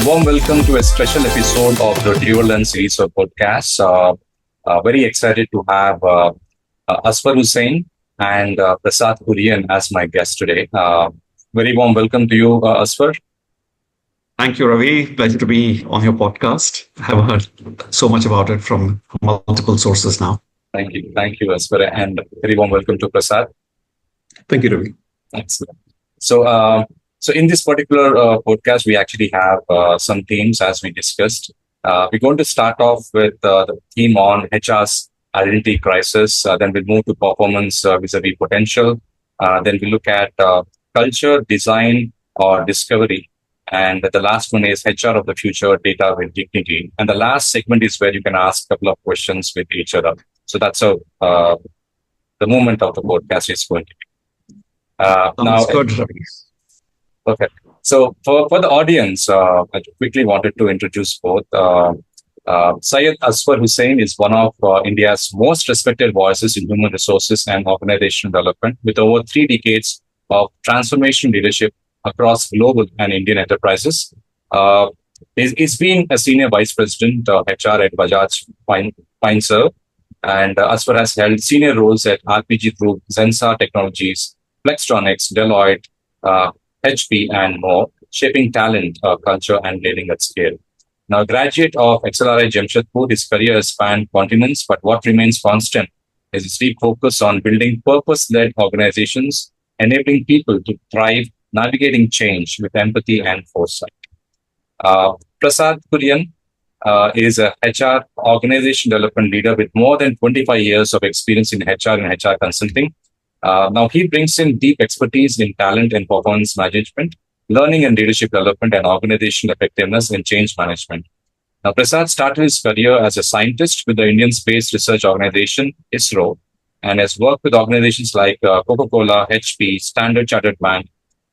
Warm welcome to a special episode of the DualLens series of podcasts. Very excited to have Azfar Hussain and Prasad Kurian as my guests today. Very warm welcome to you, Azfar. Thank you, Ravi. Pleasure to be on your podcast. I have heard so much about it from multiple sources now. Thank you, Azfar, and very warm welcome to Prasad. Thank you, Ravi. Excellent. So in this particular podcast, we actually have some themes as we discussed. We're going to start off with the theme on HR's identity crisis. Then we'll move to performance vis-a-vis potential. Then we look at culture, design, or discovery. And the last one is HR of the future, data with dignity. And the last segment is where you can ask a couple of questions with each other. So that's how the movement of the podcast is going to be. Sounds good, Ravi. Perfect. So for the audience, I quickly wanted to introduce both. Syed Azfar Hussain is one of India's most respected voices in human resources and organizational development, with over 3 decades of transformation leadership across global and Indian enterprises. He's been a senior vice president of HR at Bajaj Finserv, and Azfar has held senior roles at RPG Group, Zensar Technologies, Flextronics, Deloitte, HP, and more, shaping talent, culture, and leading at scale. Now, a graduate of XLRI Jamshedpur, his career has spanned continents, but what remains constant is his deep focus on building purpose-led organizations, enabling people to thrive, navigating change with empathy and foresight. Prasad Kurian is a HR organization development leader with more than 25 years of experience in HR and HR consulting. Now, he brings in deep expertise in talent and performance management, learning and leadership development, and organizational effectiveness in change management. Now, Prasad started his career as a scientist with the Indian Space Research Organization, ISRO, and has worked with organizations like Coca-Cola, HP, Standard Chartered Bank,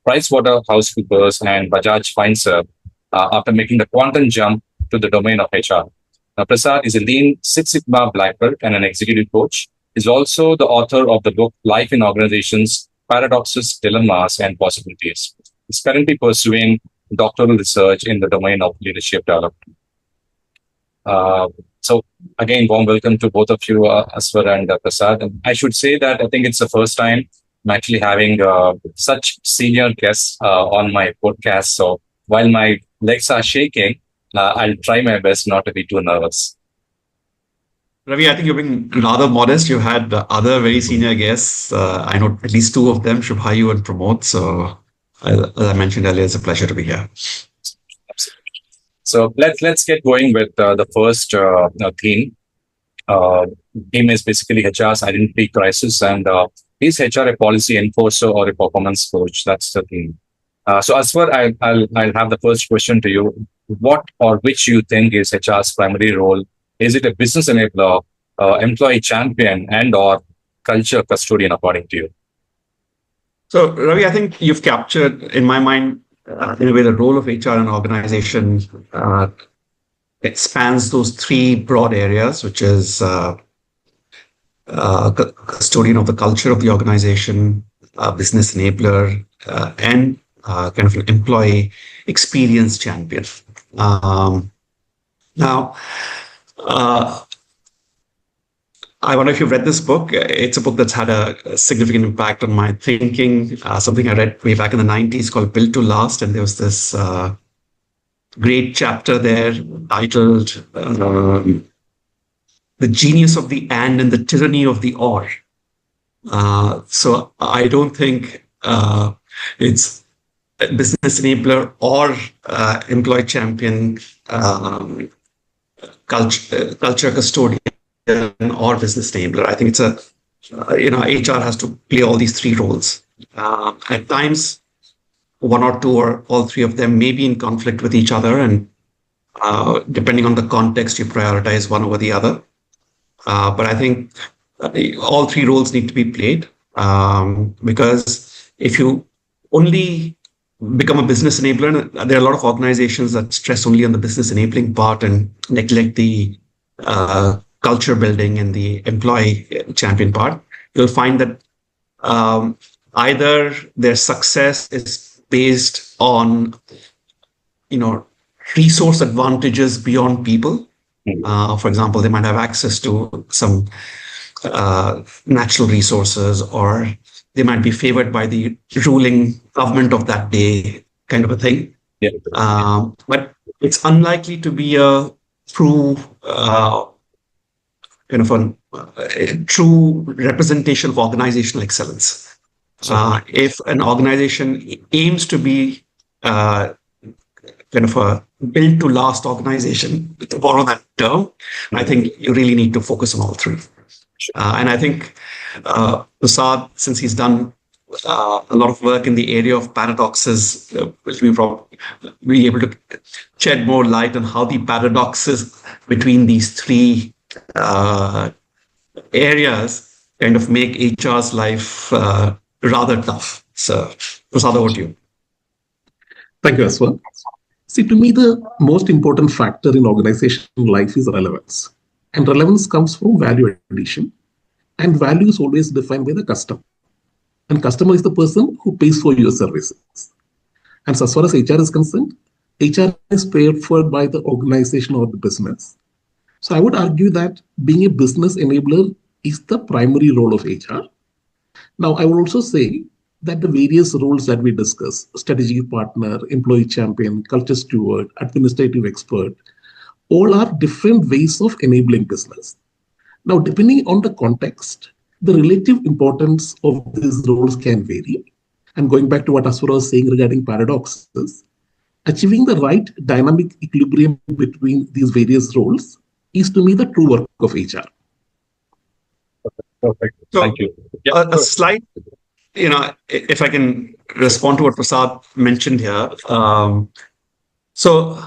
PricewaterhouseCoopers, and Bajaj Finserv after making the quantum jump to the domain of HR. Now, Prasad is a Lean Six Sigma black belt and an executive coach. Is also the author of the book Life in Organizations, Paradoxes, Dilemmas, and Possibilities. He's currently pursuing doctoral research in the domain of leadership development. So again, warm welcome to both of you, Azfar and Prasad. And I should say that I think it's the first time I'm actually having such senior guests on my podcast. So while my legs are shaking, I'll try my best not to be too nervous. Ravi, I think you've been rather modest. You had other very senior guests. I know at least 2 of them, Shubhayu and Pramod. So, as I mentioned earlier, it's a pleasure to be here. So let's get going with the first theme. Theme is basically HR's identity crisis, and is HR a policy enforcer or a performance coach? That's the theme. So Azfar, I'll have the first question to you. What or which you think is HR's primary role? Is it a business enabler, employee champion, and or culture custodian, according to you? So, Ravi, I think you've captured, in my mind, in a way, the role of HR in an organization. It spans those 3 broad areas, which is custodian of the culture of the organization, business enabler, and kind of an employee experience champion. Now, I wonder if you've read this book. It's a book that's had a significant impact on my thinking. Something I read way back in the 90s called Built to Last. And there was this great chapter there titled The Genius of the And the Tyranny of the Or. So I don't think it's business enabler or employee champion, culture custodian or business enabler. I think it's HR has to play all these 3 roles. At times, 1 or 2 or all 3 of them may be in conflict with each other, and Depending on the context, you prioritize one over the other. But I think all three roles need to be played, because if you only become a business enabler, there are a lot of organizations that stress only on the business enabling part and neglect the culture building and the employee champion part. You'll find that either their success is based on, resource advantages beyond people. For example, they might have access to some natural resources, or they might be favored by the ruling government of that day, kind of a thing. Yeah. But it's unlikely to be a true a true representation of organizational excellence. If an organization aims to be a built to last organization, to borrow that term, I think you really need to focus on all three. And I think Prasad, since he's done a lot of work in the area of paradoxes, will be able to shed more light on how the paradoxes between these three areas kind of make HR's life rather tough. So, Prasad, over to you. Thank you, Azfar. See, to me, the most important factor in organizational life is relevance. And relevance comes from value addition. And value is always defined by the customer. And customer is the person who pays for your services. And so as far as HR is concerned, HR is paid for by the organization or the business. So I would argue that being a business enabler is the primary role of HR. Now, I would also say that the various roles that we discuss, strategic partner, employee champion, culture steward, administrative expert, all are different ways of enabling business. Now, depending on the context, the relative importance of these roles can vary. And going back to what Azfar was saying regarding paradoxes, achieving the right dynamic equilibrium between these various roles is, to me, the true work of HR. Perfect. So, thank you. Yeah. A slight, if I can respond to what Prasad mentioned here. So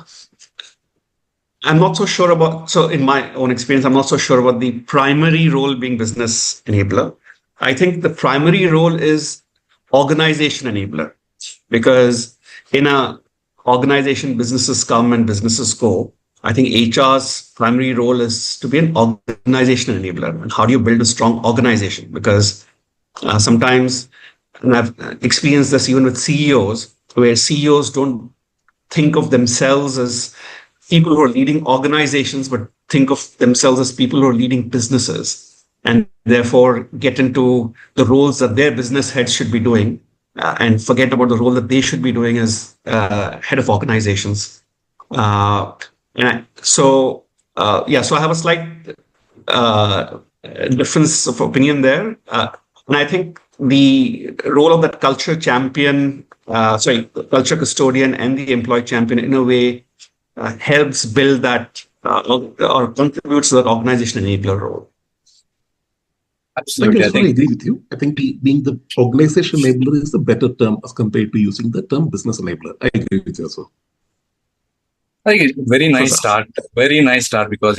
I'm not so sure in my own experience, I'm not so sure about the primary role being business enabler. I think the primary role is organization enabler, because in a organization, businesses come and businesses go. I think HR's primary role is to be an organization enabler. And how do you build a strong organization? Because sometimes, and I've experienced this even with CEOs, where CEOs don't think of themselves as people who are leading organizations, but think of themselves as people who are leading businesses, and therefore get into the roles that their business heads should be doing, and forget about the role that they should be doing as head of organizations. So I have a slight difference of opinion there. And I think the role of that culture champion, culture custodian and the employee champion in a way helps build that or contributes to that organization enabler role. Absolutely. I agree with you. I think being the organization enabler is a better term as compared to using the term business enabler. I agree with you also. I think it's very nice start. Very nice start, because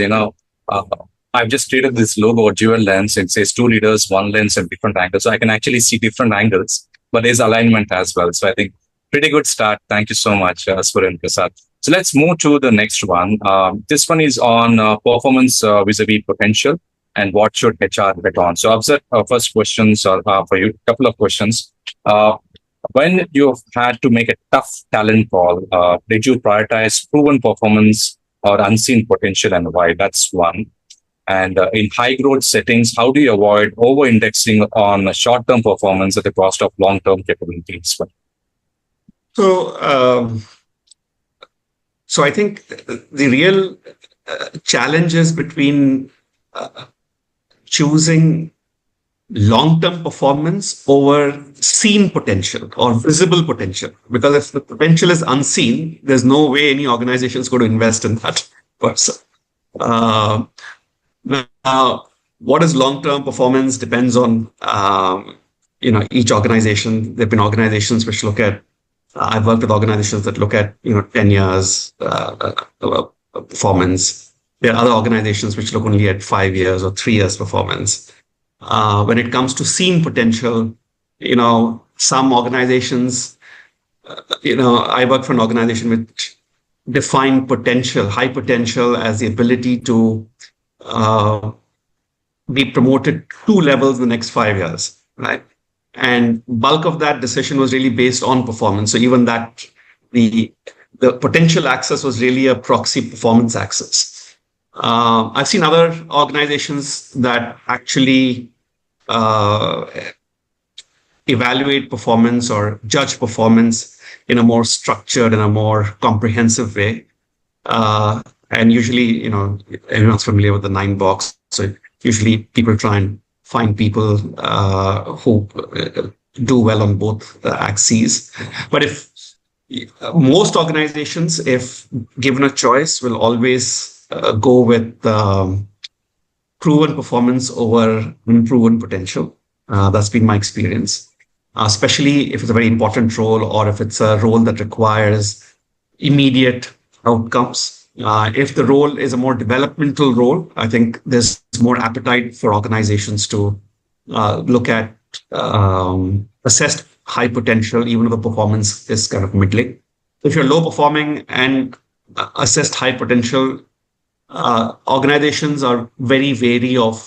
I've just created this logo or DualLens. It says 2 leaders, 1 lens, and different angles. So I can actually see different angles, but there's alignment as well. So I think pretty good start. Thank you so much, Azfar and Prasad. So let's move to the next one. This one is on performance vis-a-vis potential, and what should HR bet on. So Azfar, first questions are for you. A couple of questions. When you've had to make a tough talent call, did you prioritize proven performance or unseen potential, and why? That's one. And in high growth settings, how do you avoid over-indexing on short-term performance at the cost of long-term capabilities? So I think the real challenge is between choosing long-term performance over seen potential or visible potential. Because if the potential is unseen, there's no way any organization is going to invest in that person. Now, what is long-term performance depends on each organization. There've been organizations which look at. I've worked with organizations that look at 10 years performance. There are other organizations which look only at 5 years or 3 years performance. When it comes to seen potential, some organizations, I work for an organization which defined potential, high potential, as the ability to be promoted 2 levels in the next 5 years, right? And bulk of that decision was really based on performance. So even that, the potential axis was really a proxy performance axis. I've seen other organizations that actually evaluate performance or judge performance in a more structured and a more comprehensive way. And usually, everyone's familiar with the 9 box. So usually people try and find people who do well on both axes. But if most organizations, if given a choice, will always go with proven performance over unproven potential. That's been my experience, especially if it's a very important role or if it's a role that requires immediate outcomes. If the role is a more developmental role, I think there's more appetite for organizations to look at assessed high potential, even if the performance is kind of middling. If you're low performing and assessed high potential, organizations are very wary of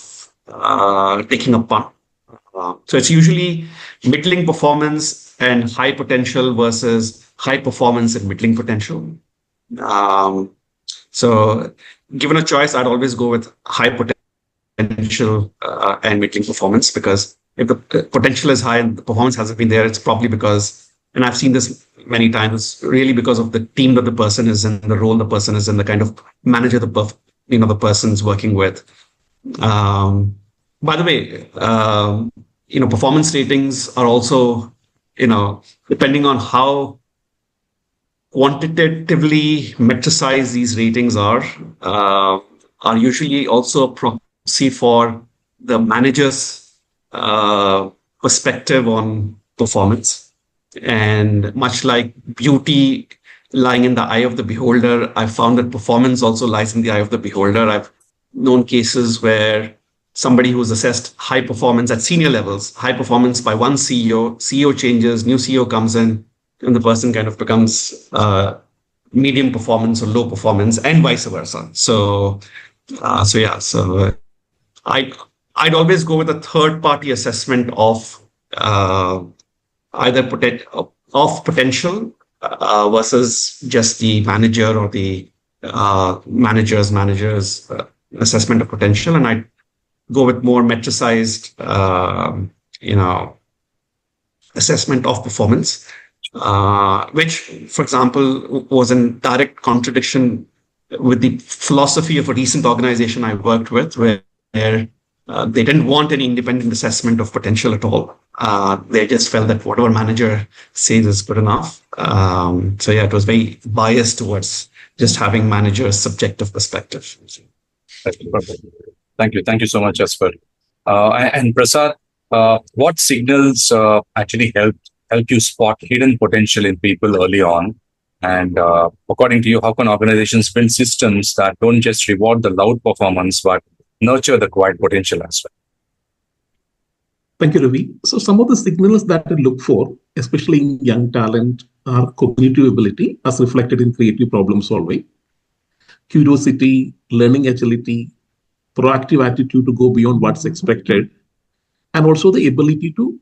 taking a punt. So it's usually middling performance and high potential versus high performance and middling potential. So given a choice, I'd always go with high potential and middling performance, because if the potential is high and the performance hasn't been there, it's probably because, and I've seen this many times, really because of the team that the person is in, the role the person is in, the kind of manager the person's working with. By the way, performance ratings are also, depending on how quantitatively metricized these ratings are usually also a proxy for the manager's perspective on performance. And much like beauty lying in the eye of the beholder, I found that performance also lies in the eye of the beholder. I've known cases where somebody who's assessed high performance at senior levels, high performance by one CEO changes, new CEO comes in, and the person kind of becomes medium performance or low performance, and vice versa. I'd always go with a third-party assessment of either potential versus just the manager or the manager's assessment of potential, and I'd go with more metricized, assessment of performance, which, for example, was in direct contradiction with the philosophy of a recent organization I worked with, where they didn't want any independent assessment of potential at all. They just felt that whatever manager says is good enough. It was very biased towards just having managers' subjective perspective. Perfect. Thank you. Thank you so much, Azfar. And Prasad, what signals actually help you spot hidden potential in people early on? And according to you, how can organizations build systems that don't just reward the loud performance, but nurture the quiet potential as well? Thank you, Ravi. So some of the signals that I look for, especially in young talent, are cognitive ability as reflected in creative problem solving, curiosity, learning agility, proactive attitude to go beyond what's expected, and also the ability to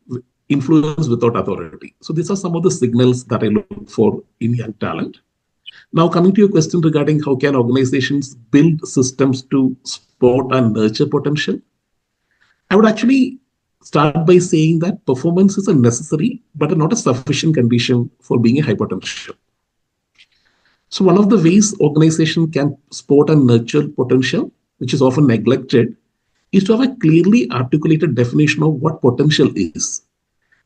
influence without authority. So these are some of the signals that I look for in young talent. Now, coming to your question regarding how can organizations build systems to spot and nurture potential, I would actually start by saying that performance is a necessary but not a sufficient condition for being a high potential. So one of the ways organization can spot and nurture potential, which is often neglected, is to have a clearly articulated definition of what potential is.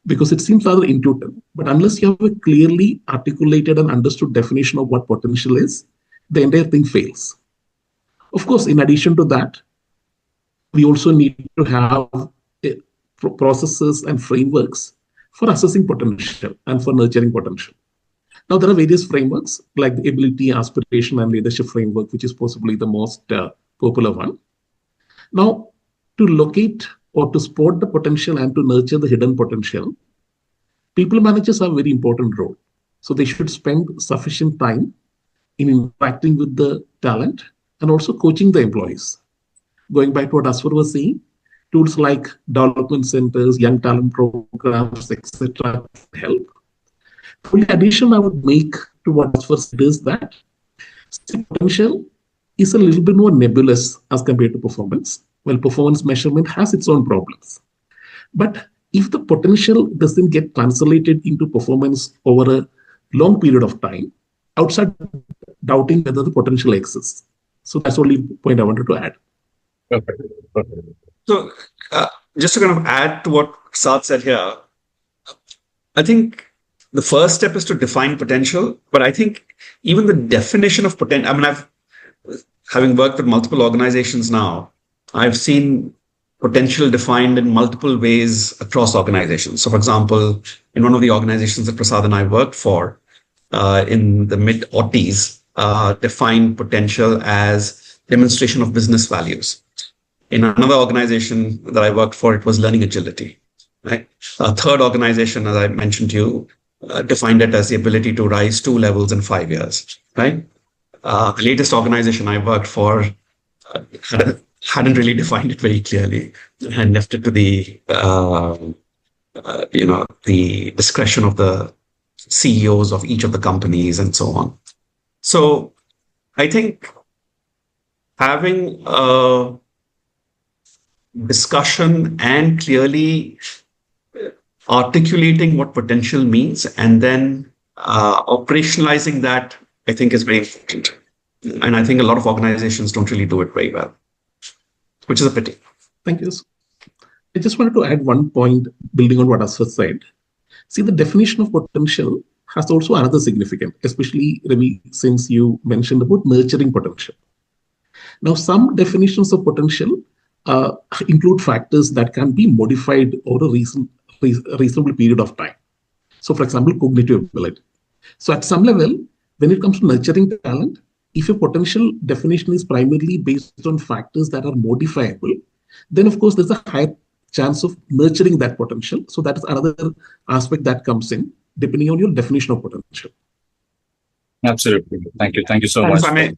Because it seems rather intuitive, but unless you have a clearly articulated and understood definition of what potential is, the entire thing fails. Of course, in addition to that, we also need to have processes and frameworks for assessing potential and for nurturing potential. Now, there are various frameworks like the ability, aspiration, and leadership framework, which is possibly the most popular one. Now, to locate or to spot the potential and to nurture the hidden potential, people managers have a very important role. So they should spend sufficient time in interacting with the talent and also coaching the employees. Going back to what Azfar was saying, tools like development centers, young talent programs, etc. help. The only addition I would make to what Azfar said is that potential is a little bit more nebulous as compared to performance. Well, performance measurement has its own problems. But if the potential doesn't get translated into performance over a long period of time, outside doubting whether the potential exists. So that's the only point I wanted to add. Perfect. Perfect. So just to kind of add to what Prasad said here, I think the first step is to define potential, but I think even the definition of potential, I mean, having worked with multiple organizations now, I've seen potential defined in multiple ways across organizations. So for example, in one of the organizations that Prasad and I worked for in the mid-aughties, defined potential as demonstration of business values. In another organization that I worked for, it was learning agility. Right? A third organization, as I mentioned to you, defined it as the ability to rise 2 levels in 5 years. Right? The latest organization I worked for hadn't really defined it very clearly and left it to the the discretion of the CEOs of each of the companies and so on. So I think having a discussion and clearly articulating what potential means and then operationalizing that, I think, is very important. And I think a lot of organizations don't really do it very well, which is a pity. Thank you. I just wanted to add one point building on what Azfar said. See, the definition of potential has also another significance, especially, Ravi, since you mentioned about nurturing potential. Now, some definitions of potential include factors that can be modified over a reasonable period of time. So, for example, cognitive ability. So, at some level, when it comes to nurturing talent, if a potential definition is primarily based on factors that are modifiable, then of course there's a higher chance of nurturing that potential. So that is another aspect that comes in depending on your definition of potential. Absolutely. Thank you. Thank you so much. If I may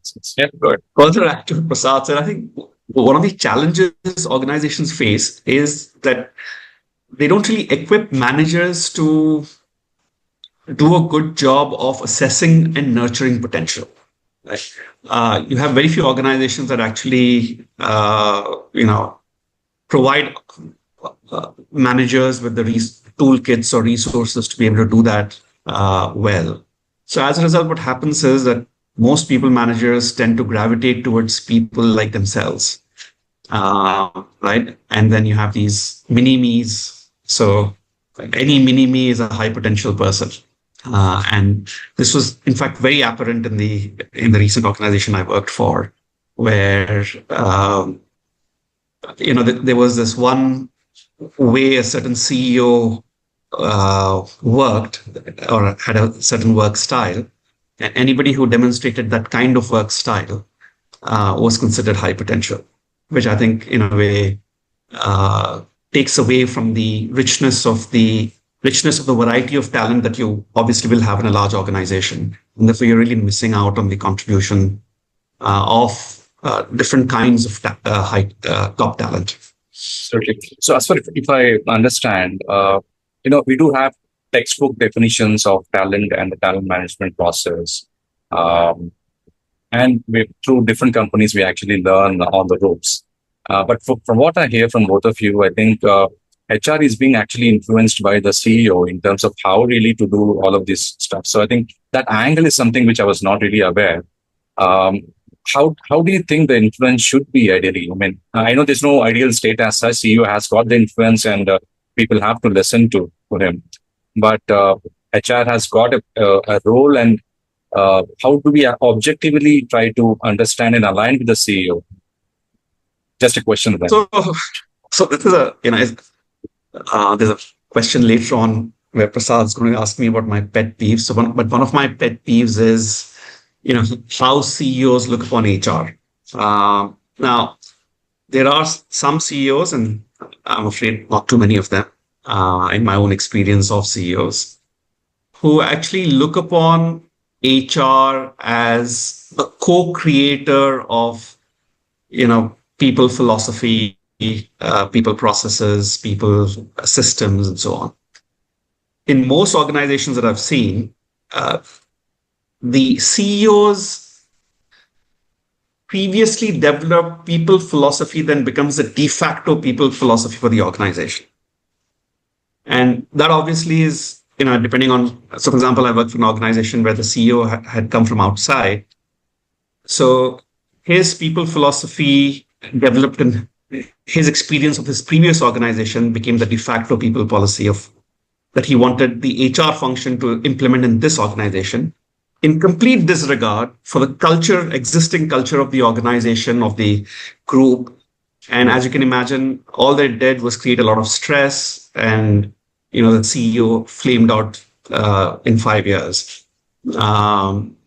good. Further add to Prasad said, I think one of the challenges organizations face is that they don't really equip managers to do a good job of assessing and nurturing potential. Right? You have very few organizations that actually, provide managers with the toolkits or resources to be able to do that well. So as a result, what happens is that most people managers tend to gravitate towards people like themselves, right? And then you have these mini-me's. So any mini-me is a high potential person. And this was, in fact, very apparent in the recent organization I worked for, where there was this one way a certain CEO worked or had a certain work style, and anybody who demonstrated that kind of work style was considered high potential, which I think, in a way, takes away from the richness of the variety of talent that you obviously will have in a large organization. And therefore, you're really missing out on the contribution of different kinds of top talent. Certainly. So as far if I understand, we do have textbook definitions of talent and the talent management process. And through different companies, we actually learn on the ropes. But from what I hear from both of you, I think HR is being actually influenced by the CEO in terms of how really to do all of this stuff. So I think that angle is something which I was not really aware. How do you think the influence should be ideally? I mean, I know there's no ideal state as such. CEO has got the influence and people have to listen to him. But HR has got a role, and how do we objectively try to understand and align with the CEO? Just a question then. So this is there's a question later on where Prasad's going to ask me about my pet peeves. So, one of my pet peeves is, how CEOs look upon HR. Now, there are some CEOs, and I'm afraid not too many of them, in my own experience of CEOs, who actually look upon HR as a co-creator of, people philosophy, people processes, people systems, and so on. In most organizations that I've seen, the CEOs previously developed people philosophy, then becomes the de facto people philosophy for the organization. And that obviously is, depending on, so for example, I worked for an organization where the CEO had come from outside. So his people philosophy developed in his experience of his previous organization became the de facto people policy that he wanted the HR function to implement in this organization, in complete disregard for the existing culture of the organization, of the group. And as you can imagine, all they did was create a lot of stress, and the CEO flamed out in 5 years.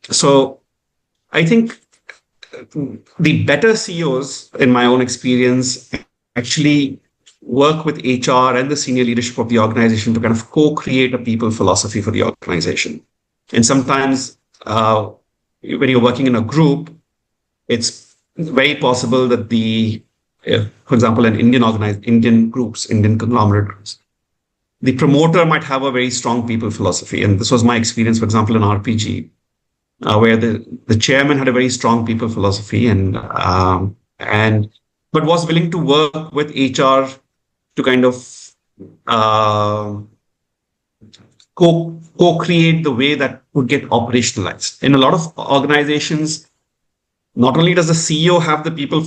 So I think the better CEOs, in my own experience, actually work with HR and the senior leadership of the organization to kind of co-create a people philosophy for the organization. And sometimes when you're working in a group, it's very possible that for example, in Indian groups, Indian conglomerate groups, the promoter might have a very strong people philosophy. And this was my experience, for example, in RPG, where the chairman had a very strong people philosophy but was willing to work with HR to kind of co-create the way that would get operationalized. In a lot of organizations, not only does the CEO have the people,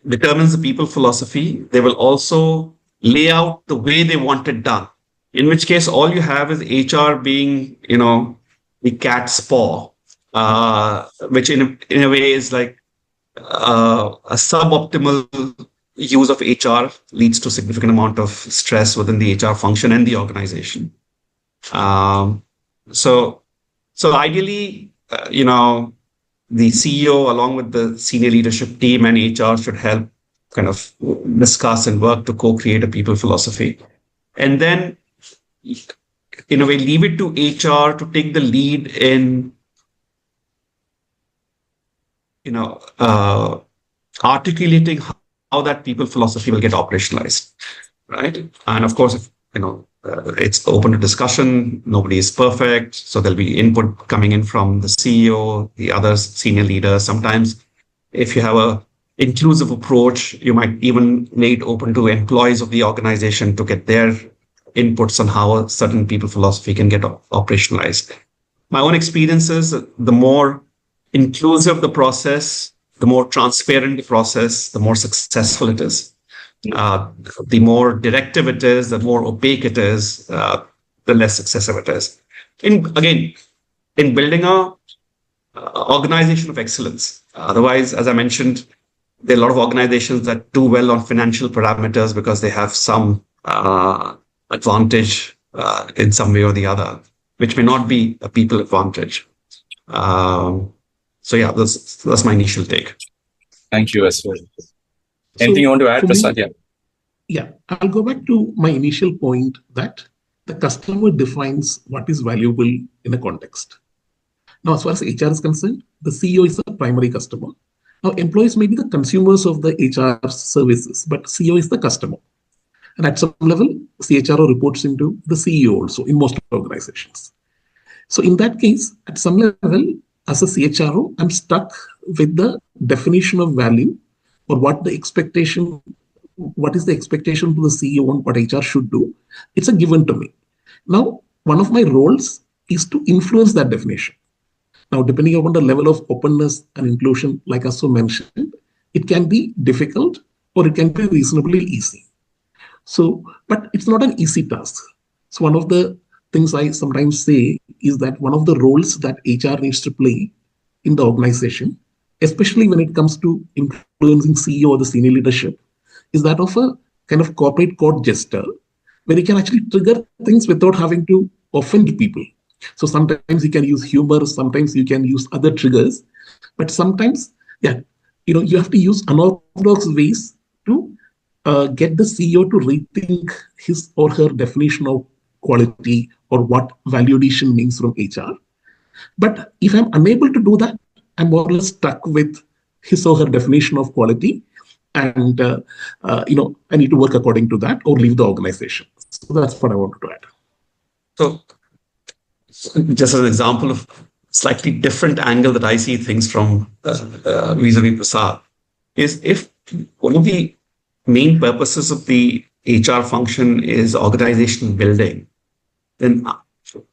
determines the people philosophy, they will also lay out the way they want it done. In which case, all you have is HR being, the cat's paw, which in a way is like a suboptimal use of HR leads to significant amount of stress within the HR function and the organization. So ideally, the CEO along with the senior leadership team and HR should help kind of discuss and work to co-create a people philosophy. And then, in a way, leave it to HR to take the lead in, articulating how that people philosophy will get operationalized, right? And of course, it's open to discussion. Nobody is perfect. So there'll be input coming in from the CEO, the other senior leaders. Sometimes if you have a inclusive approach, you might even make it open to employees of the organization to get their inputs on how a certain people philosophy can get operationalized. My own experience is the more inclusive the process, the more transparent the process, the more successful it is. The more directive it is, the more opaque it is, the less successful it is. In building a organization of excellence. Otherwise, as I mentioned, there are a lot of organizations that do well on financial parameters because they have some advantage in some way or the other, which may not be a people advantage. So yeah, that's my initial take. Thank you, Azfar. Anything you want to add, Prasad? Yeah, I'll go back to my initial point that the customer defines what is valuable in a context. Now, as far as HR is concerned, the CEO is the primary customer. Now, employees may be the consumers of the HR services, but CEO is the customer. And at some level, CHRO reports into the CEO also in most organizations. So in that case, at some level, as a CHRO, I'm stuck with the definition of value or what is the expectation to the CEO on what HR should do. It's a given to me. Now, one of my roles is to influence that definition. Now, depending upon the level of openness and inclusion, like Azfar mentioned, it can be difficult or it can be reasonably easy. So, but it's not an easy task. So one of the things I sometimes say is that one of the roles that HR needs to play in the organization, especially when it comes to influencing CEO or the senior leadership, is that of a kind of corporate court jester where you can actually trigger things without having to offend people. So sometimes you can use humor, sometimes you can use other triggers, but sometimes, yeah, you have to use unorthodox ways to get the CEO to rethink his or her definition of quality or what value addition means from HR. But if I'm unable to do that, I'm more or less stuck with his or her definition of quality, and I need to work according to that or leave the organization. So that's what I wanted to add. So, just as an example of slightly different angle that I see things from vis-a-vis Prasad, is if one of the main purposes of the HR function is organization building, then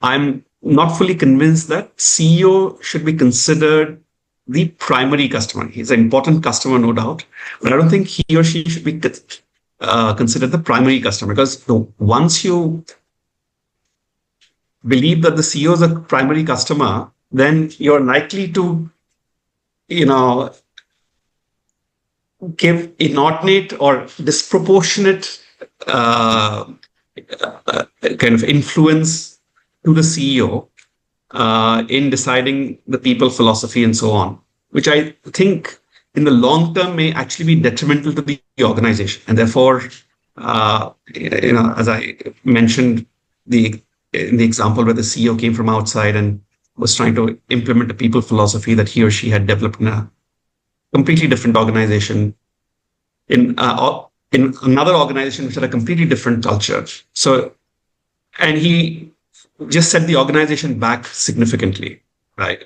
I'm not fully convinced that CEO should be considered the primary customer. He's an important customer, no doubt, but I don't think he or she should be considered the primary customer, because once you believe that the CEO is a primary customer, then you're likely to, give inordinate or disproportionate kind of influence to the CEO in deciding the people philosophy and so on, which I think in the long term may actually be detrimental to the organization. And therefore, as I mentioned, in the example where the CEO came from outside and was trying to implement a people philosophy that he or she had developed in a completely different organization, in another organization which had a completely different culture. So, and he just set the organization back significantly, right?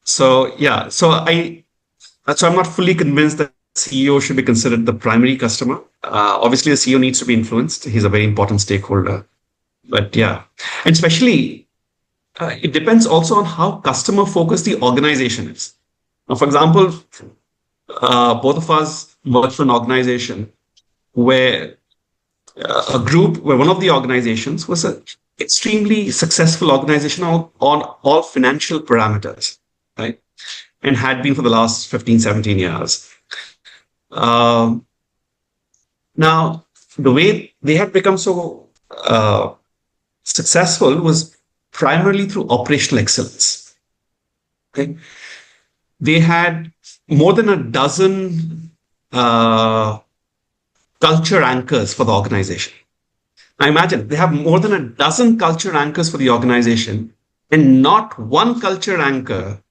So I'm not fully convinced that CEO should be considered the primary customer. Obviously, the CEO needs to be influenced. He's a very important stakeholder. But yeah, and especially, it depends also on how customer focused the organization is. Now, for example, both of us worked for an organization where one of the organizations was an extremely successful organization on all financial parameters, right? And had been for the last 15, 17 years. Now, the way they had become so successful was primarily through operational excellence. Okay? They had more than a dozen culture anchors for the organization. Now imagine, they have more than a dozen culture anchors for the organization, and not one culture anchor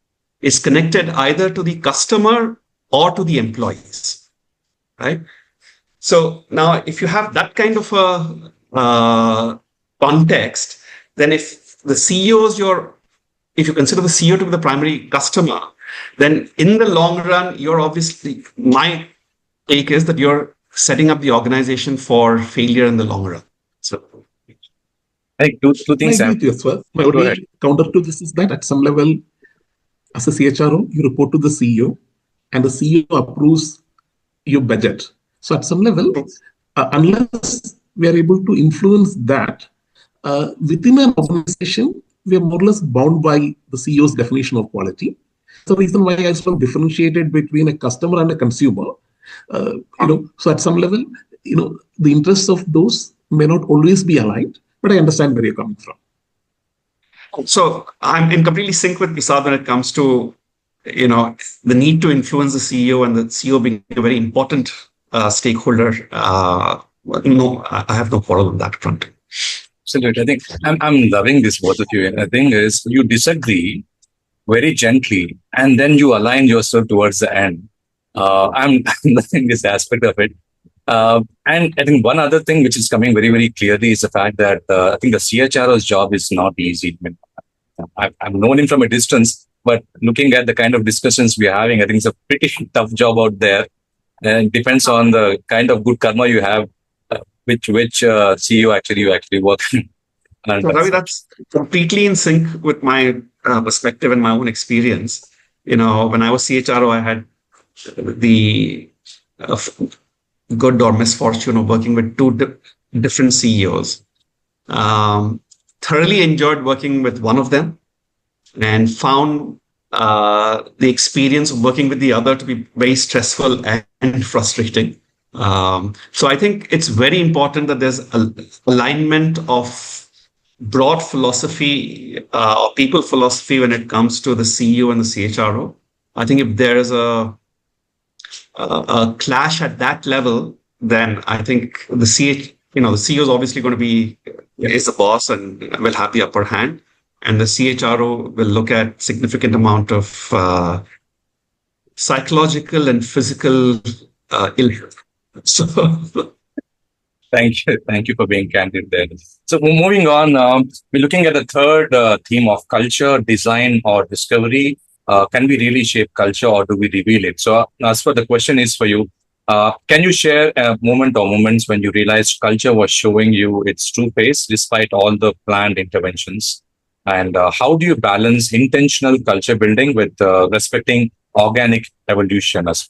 is connected either to the customer or to the employees, right? So now, if you have that kind of a context, then if you consider the CEO to be the primary customer, then in the long run, my take is that you're setting up the organization for failure in the long run. So, I think two things. I agree with you as well. My only counter to this is that at some level, as a CHRO, you report to the CEO, and the CEO approves your budget. So at some level, unless we are able to influence that within an organization, we are more or less bound by the CEO's definition of quality. The reason why I sort of differentiated between a customer and a consumer. So at some level, the interests of those may not always be aligned, but I understand where you're coming from. So I'm in completely sync with Prasad when it comes to, the need to influence the CEO, and the CEO being a very important stakeholder. I have no quarrel on that front. Absolutely. I think I'm loving this, both of you. And the thing is, you disagree very gently, and then you align yourself towards the end. I'm loving this aspect of it. And I think one other thing which is coming very, very clearly is the fact that I think the CHRO's job is not easy. I've known him from a distance, but looking at the kind of discussions we're having, I think it's a pretty tough job out there. And it depends on the kind of good karma you have, which CEO you actually work. So Ravi, that's completely in sync with my perspective and my own experience. When I was CHRO, I had the good or misfortune of working with two different CEOs. Thoroughly enjoyed working with one of them, and found the experience of working with the other to be very stressful and frustrating. So I think it's very important that there's alignment of broad philosophy or people philosophy when it comes to the CEO and the CHRO. I think if there is a clash at that level, then I think the CEO is obviously going to be is the boss and will have the upper hand, and the CHRO will look at significant amount of psychological and physical ill health. So Thank you for being candid there. So moving on, we're looking at the third theme of culture, design, or discovery. Can we really shape culture, or do we reveal it? So, as for the question is for you, can you share a moment or moments when you realized culture was showing you its true face despite all the planned interventions? And how do you balance intentional culture building with respecting organic evolution as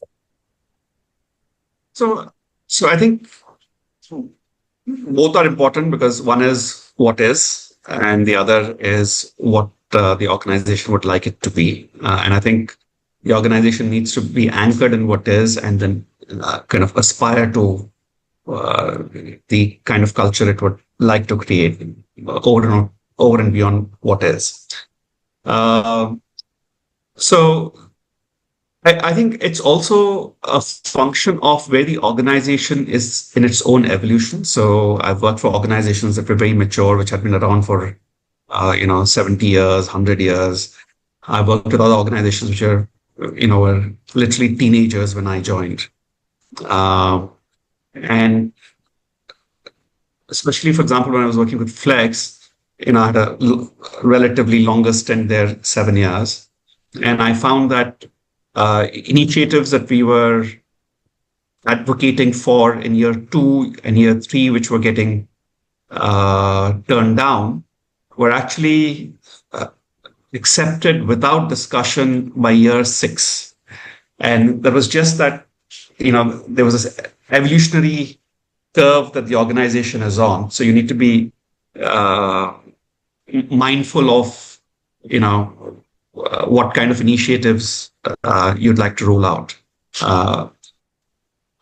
So, so I think both are important because one is what is, and the other is what the organization would like it to be. And I think the organization needs to be anchored in what is, and then kind of aspire to the kind of culture it would like to create over and beyond what is. So I think it's also a function of where the organization is in its own evolution. So I've worked for organizations that were very mature, which had been around for 70 years, 100 years. I worked with other organizations which are, were literally teenagers when I joined. And especially, for example, when I was working with Flex, I had a relatively longer stint there, 7 years. And I found that initiatives that we were advocating for in year 2 and year 3, which were getting turned down, were actually accepted without discussion by year 6. And there was just that, there was this evolutionary curve that the organization is on. So you need to be mindful of, what kind of initiatives you'd like to roll out.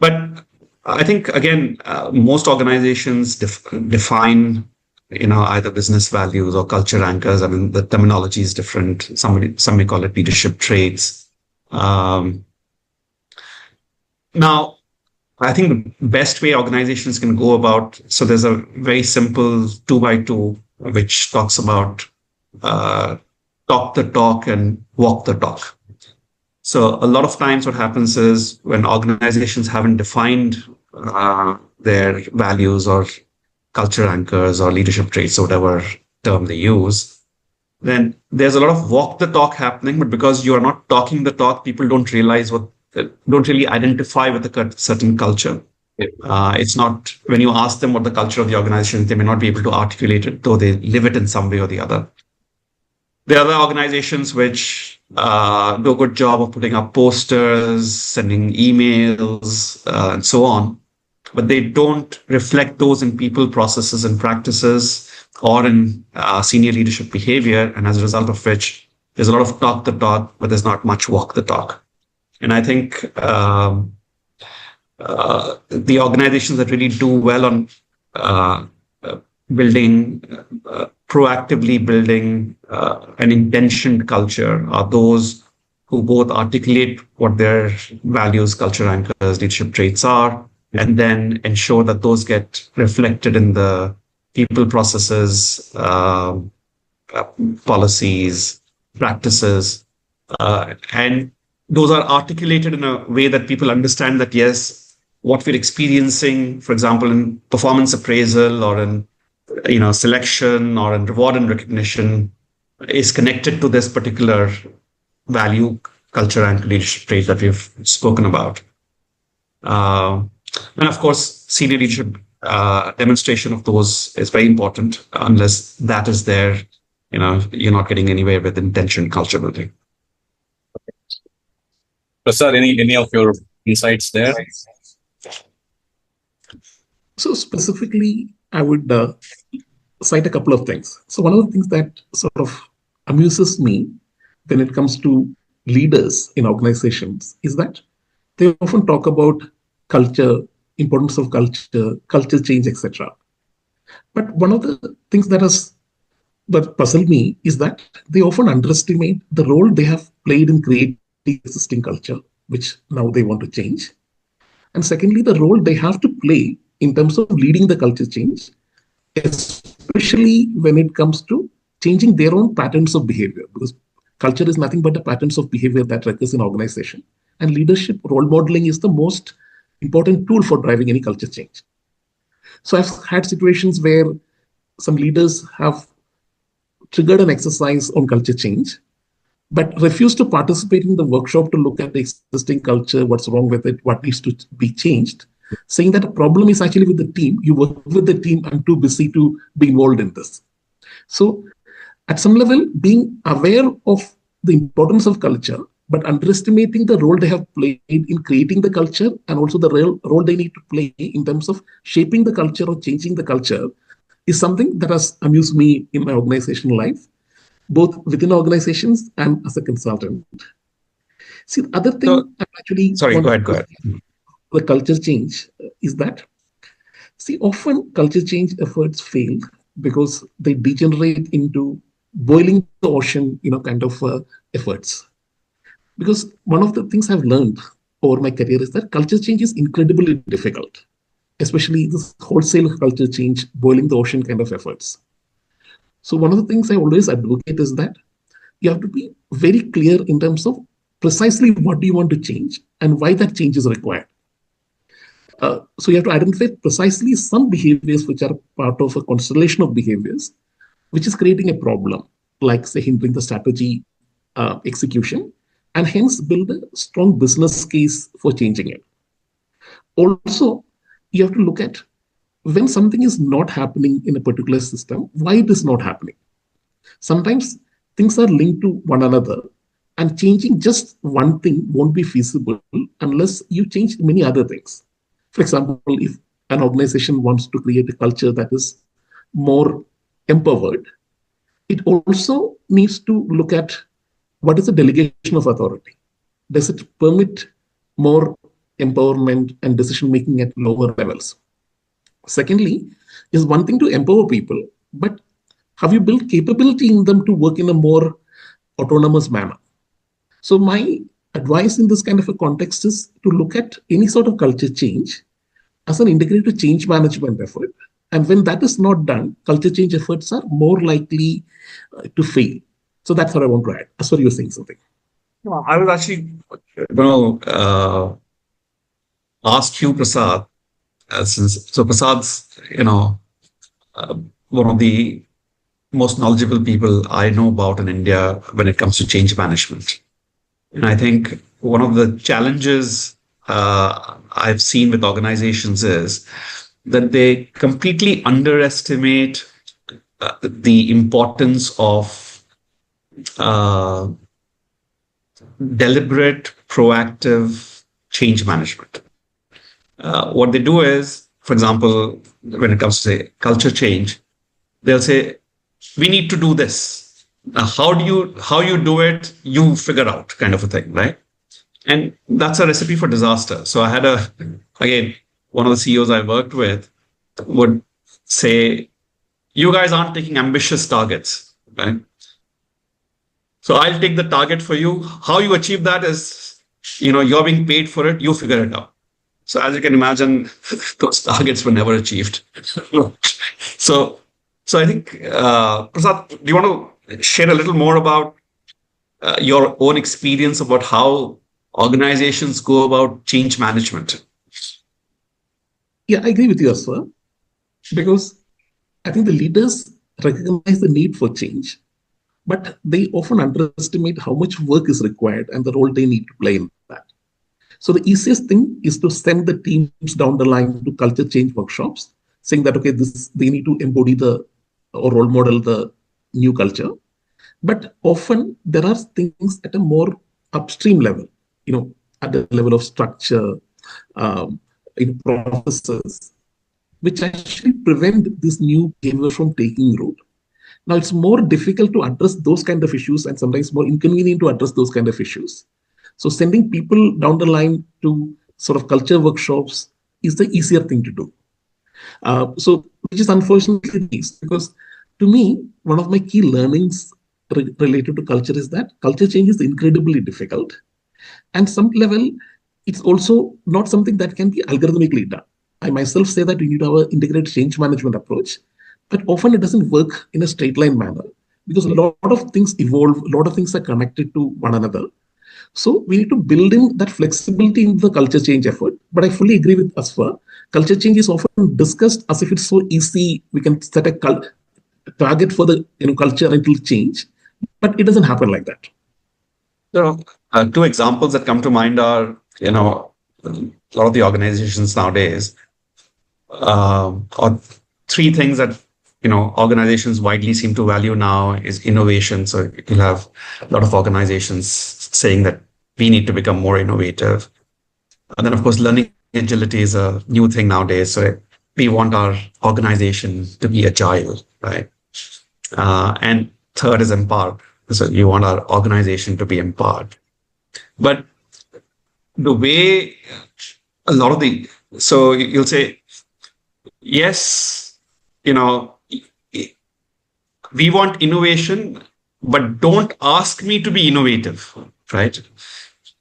But I think, again, most organizations define, either business values or culture anchors. I mean, the terminology is different. Some may call it leadership traits. Now, I think the best way organizations can go about, so there's a very simple 2x2, which talks about talk the talk and walk the talk. So a lot of times what happens is when organizations haven't defined their values or culture anchors or leadership traits or whatever term they use, then there's a lot of walk the talk happening, but because you are not talking the talk, people don't really identify with a certain culture. It's not, when you ask them what the culture of the organization is, they may not be able to articulate it, though they live it in some way or the other. There are other organizations which do a good job of putting up posters, sending emails, and so on, but they don't reflect those in people, processes, and practices, or in senior leadership behavior. And as a result of which, there's a lot of talk the talk, but there's not much walk the talk. And I think the organizations that really do well on proactively building an intentioned culture are those who both articulate what their values, culture anchors, leadership traits are, and then ensure that those get reflected in the people, processes, policies, practices, and those are articulated in a way that people understand that, yes, what we're experiencing, for example, in performance appraisal or in selection or in reward and recognition, is connected to this particular value, culture, and leadership trait that we've spoken about. And of course, senior leadership demonstration of those is very important. Unless that is there, you're not getting anywhere with intention culture building. Prasad, any of your insights there? So specifically, I would cite a couple of things. So one of the things that sort of amuses me when it comes to leaders in organizations is that they often talk about culture importance of culture, culture change, etc. But one of the things that puzzled me is that they often underestimate the role they have played in creating existing culture, which now they want to change. And secondly, the role they have to play in terms of leading the culture change, especially when it comes to changing their own patterns of behavior, because culture is nothing but the patterns of behavior that occurs in organization. And leadership role modeling is the most important tool for driving any culture change. So I've had situations where some leaders have triggered an exercise on culture change, but refused to participate in the workshop to look at the existing culture, what's wrong with it, what needs to be changed, saying that the problem is actually with the team. You work with the team, I'm too busy to be involved in this. So at some level, being aware of the importance of culture, but underestimating the role they have played in creating the culture and also the real role they need to play in terms of shaping the culture or changing the culture is something that has amused me in my organizational life, both within organizations and as a consultant. See, the other thing So, I actually sorry, want go ahead. the culture change is that, see, often culture change efforts fail because they degenerate into boiling the ocean, kind of efforts. Because one of the things I've learned over my career is that culture change is incredibly difficult, especially this wholesale culture change, boiling the ocean kind of efforts. So one of the things I always advocate is that you have to be very clear in terms of precisely what do you want to change and why that change is required. So you have to identify precisely some behaviors which are part of a constellation of behaviors, which is creating a problem, like say hindering the strategy execution, and hence build a strong business case for changing it. Also, you have to look at when something is not happening in a particular system, why it is not happening. Sometimes things are linked to one another, and changing just one thing won't be feasible unless you change many other things. For example, if an organization wants to create a culture that is more empowered, it also needs to look at what is the delegation of authority. Does it permit more empowerment and decision making at lower levels? Secondly, is one thing to empower people, but have you built capability in them to work in a more autonomous manner? So my advice in this kind of a context is to look at any sort of culture change as an integrated change management effort. And when that is not done, culture change efforts are more likely to fail. So that's what I want to add. As far as you're saying something. I was actually going to ask you, Prasad, so Prasad's, one of the most knowledgeable people I know about in India when it comes to change management. And I think one of the challenges I've seen with organizations is that they completely underestimate the importance of deliberate, proactive change management. What they do is, for example, when it comes to say culture change, they'll say, "We need to do this. How you do it? You figure out," kind of a thing, right? And that's a recipe for disaster. So I had again, one of the CEOs I worked with would say, "You guys aren't taking ambitious targets, right? So I'll take the target for you. How you achieve that is, you're being paid for it. You figure it out." So as you can imagine, those targets were never achieved. So I think, Prasad, do you want to share a little more about your own experience about how organizations go about change management? Yeah, I agree with you, Azfar, because I think the leaders recognize the need for change, but they often underestimate how much work is required and the role they need to play in that. So the easiest thing is to send the teams down the line to culture change workshops, saying that, okay, they need to embody or role model the new culture. But often there are things at a more upstream level, at the level of structure, processes, which actually prevent this new behavior from taking root. Now, it's more difficult to address those kind of issues and sometimes more inconvenient to address those kind of issues. So sending people down the line to sort of culture workshops is the easier thing to do. So, which is unfortunately the case, because to me, one of my key learnings related to culture is that culture change is incredibly difficult. And some level, it's also not something that can be algorithmically done. I myself say that we need to have an integrated change management approach, but often it doesn't work in a straight line manner because a lot of things evolve, a lot of things are connected to one another. So we need to build in that flexibility in the culture change effort. But I fully agree with Asfa. Culture change is often discussed as if it's so easy. We can set a target for the culture and it will change, but it doesn't happen like that. So, two examples that come to mind are, a lot of the organizations nowadays, or three things that, organizations widely seem to value now is innovation. So you'll have a lot of organizations saying that we need to become more innovative. And then, of course, learning agility is a new thing nowadays. So we want our organization to be agile, right? And third is empowered. So you want our organization to be empowered. But the way a lot of so you'll say, yes, we want innovation, but don't ask me to be innovative, right?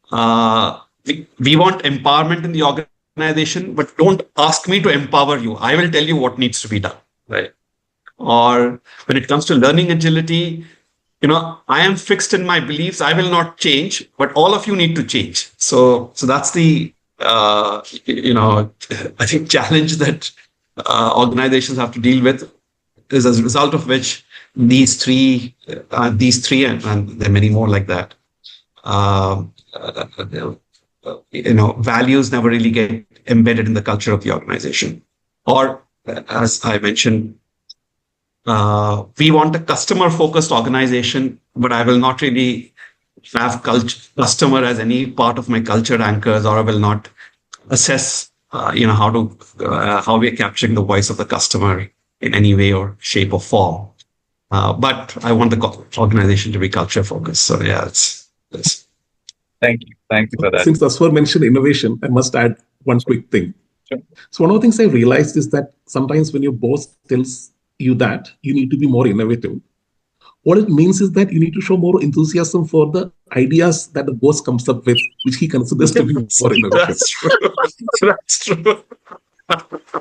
We want empowerment in the organization, but don't ask me to empower you. I will tell you what needs to be done, right? Or when it comes to learning agility, I am fixed in my beliefs. I will not change, but all of you need to change. So that's the, I think challenge that organizations have to deal with, is as a result of which these three, and there are many more like that, values never really get embedded in the culture of the organization. Or, as I mentioned, we want a customer-focused organization, but I will not really have customer as any part of my culture anchors, or I will not assess, how we are capturing the voice of the customer in any way or shape or form. But I want the organization to be culture-focused. So yeah, it's. Thank you for that. Since Aswar mentioned innovation, I must add one quick thing. Sure. So one of the things I realized is that sometimes when your boss tells you that you need to be more innovative, what it means is that you need to show more enthusiasm for the ideas that the boss comes up with, which he considers to be more innovative. That's true. That's true.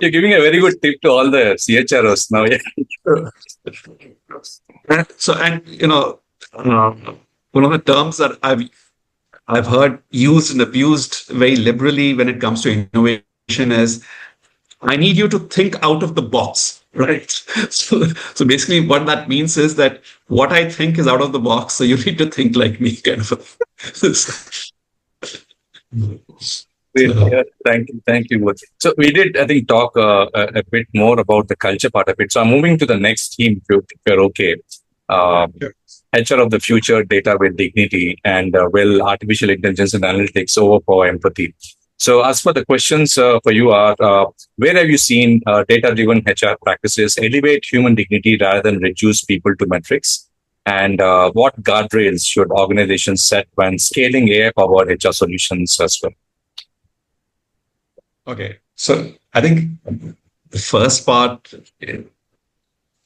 You're giving a very good tip to all the CHROs now. Yeah. So, and one of the terms that I've heard used and abused very liberally when it comes to innovation is, I need you to think out of the box, right? So basically what that means is that what I think is out of the box, so you need to think like me, kind of. Yeah, thank you. So we did, I think, talk a bit more about the culture part of it. So I'm moving to the next theme, if you're okay. Sure. HR of the future, data with dignity, and will artificial intelligence and analytics overpower empathy. So as for the questions for you are, where have you seen data-driven HR practices elevate human dignity rather than reduce people to metrics? And what guardrails should organizations set when scaling AI-powered HR solutions as well? Okay, so I think the first part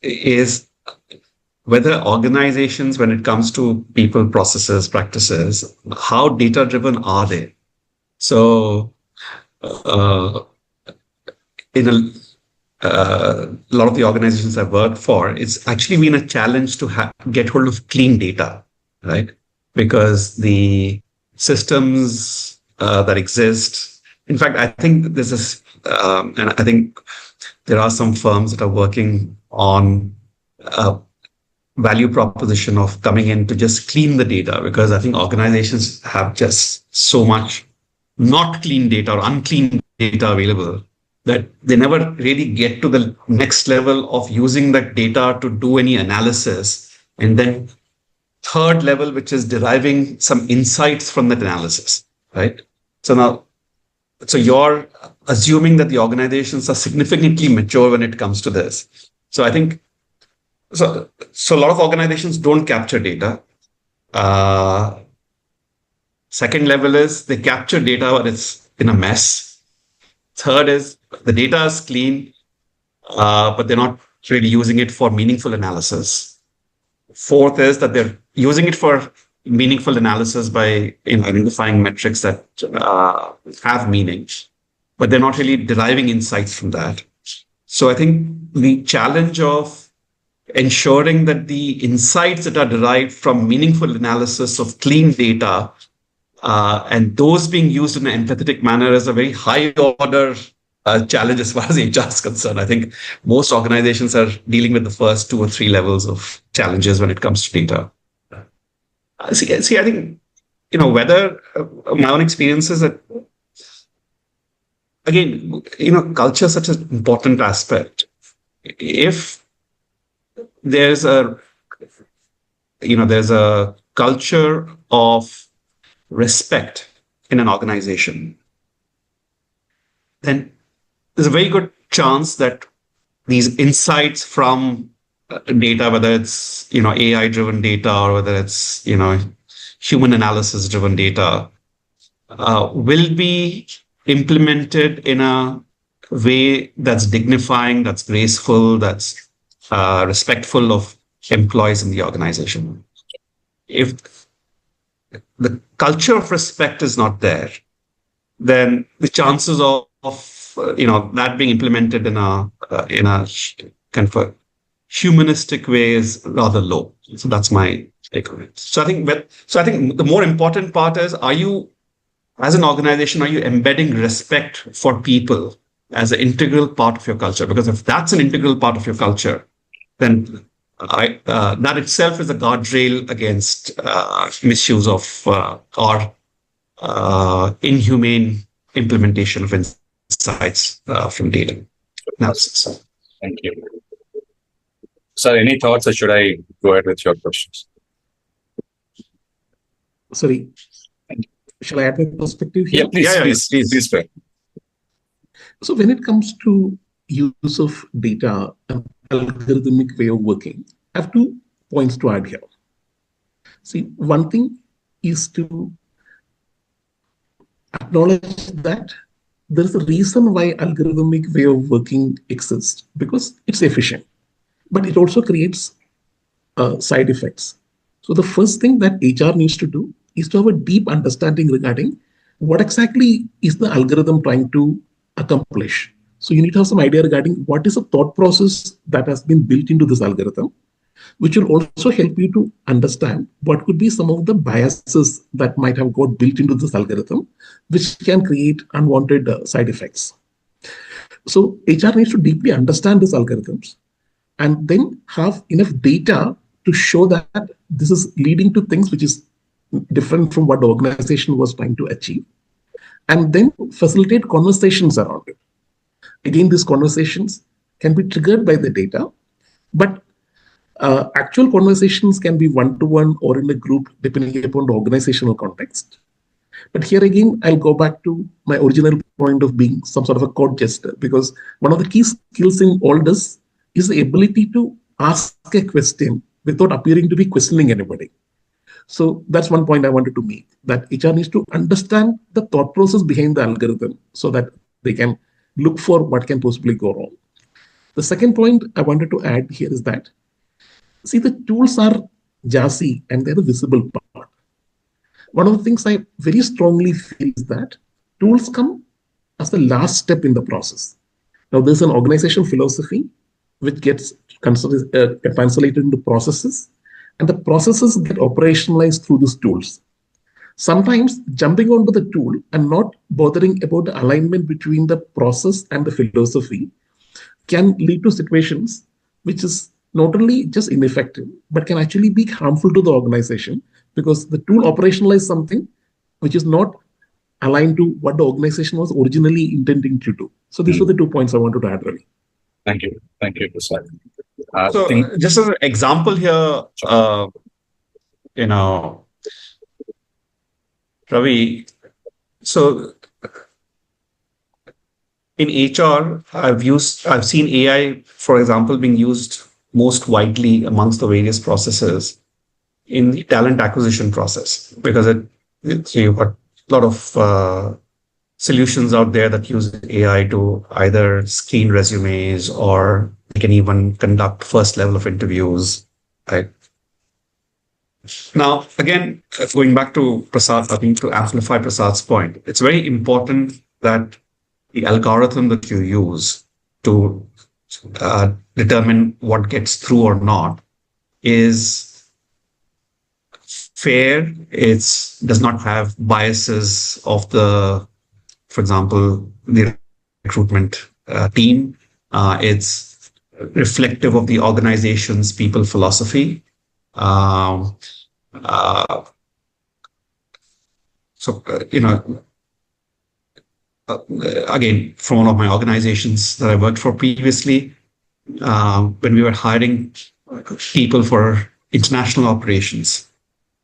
is whether organizations, when it comes to people, processes, practices, how data-driven are they? So, in a lot of the organizations I've worked for, it's actually been a challenge to get hold of clean data, right? Because the systems that exist, in fact, I think there's this, and I think there are some firms that are working on value proposition of coming in to just clean the data, because I think organizations have just so much not clean data or unclean data available that they never really get to the next level of using that data to do any analysis. And then third level, which is deriving some insights from that analysis, right? So you're assuming that the organizations are significantly mature when it comes to this. So I think, so a lot of organizations don't capture data. Second level is they capture data, but it's in a mess. Third is the data is clean, but they're not really using it for meaningful analysis. Fourth is that they're using it for meaningful analysis by identifying metrics that have meaning, but they're not really deriving insights from that. So I think the challenge of ensuring that the insights that are derived from meaningful analysis of clean data and those being used in an empathetic manner is a very high order challenge as far as HR is concerned. I think most organizations are dealing with the first 2 or 3 levels of challenges when it comes to data. See, I think, whether my own experience is that, again, culture is such an important aspect. If there's a culture of respect in an organization, then there's a very good chance that these insights from data, whether it's AI driven data or whether it's human analysis driven data, will be implemented in a way that's dignifying, that's graceful, that's respectful of employees in the organization. If the culture of respect is not there, then the chances of that being implemented in a kind of a humanistic way is rather low. So that's my take on it. So I think the more important part is, are you, as an organization, are you embedding respect for people as an integral part of your culture? Because if that's an integral part of your culture, then that itself is a guardrail against misuse of or inhumane implementation of insights from data analysis. Thank you. Sir, any thoughts, or should I go ahead with your questions? Sorry, shall I add my perspective here? Yeah, please. Sir. So when it comes to use of data and algorithmic way of working, I have 2 points to add here. See, one thing is to acknowledge that there is a reason why algorithmic way of working exists, because it's efficient, but it also creates side effects. So the first thing that HR needs to do is to have a deep understanding regarding what exactly is the algorithm trying to accomplish. So you need to have some idea regarding what is the thought process that has been built into this algorithm, which will also help you to understand what could be some of the biases that might have got built into this algorithm, which can create unwanted side effects. So HR needs to deeply understand these algorithms and then have enough data to show that this is leading to things which is different from what the organization was trying to achieve, and then facilitate conversations around it. Again, these conversations can be triggered by the data, but actual conversations can be one-to-one or in a group depending upon the organizational context. But here again, I'll go back to my original point of being some sort of a code jester, because one of the key skills in all this is the ability to ask a question without appearing to be questioning anybody. So that's one point I wanted to make, that HR needs to understand the thought process behind the algorithm so that they can look for what can possibly go wrong. The second point I wanted to add here is that, see, the tools are jazzy and they're the visible part. One of the things I very strongly feel is that tools come as the last step in the process. Now, there's an organizational philosophy which gets translated into processes, and the processes get operationalized through these tools. Sometimes jumping onto the tool and not bothering about the alignment between the process and the philosophy can lead to situations which is not only just ineffective, but can actually be harmful to the organization, because the tool operationalizes something which is not aligned to what the organization was originally intending to do. So these were the 2 points I wanted to add, Ravi. Thank you, Prasad. Just as an example here, Ravi, so in HR, I've seen AI, for example, being used most widely amongst the various processes in the talent acquisition process, because you've got a lot of solutions out there that use AI to either screen resumes, or they can even conduct first level of interviews. Right. Now, again, going back to Prasad, I think to amplify Prasad's point, it's very important that the algorithm that you use to determine what gets through or not is fair. It does not have biases of the, for example, the recruitment team. It's reflective of the organization's people philosophy. Um, uh, again, from one of my organizations that I worked for previously, when we were hiring people for international operations,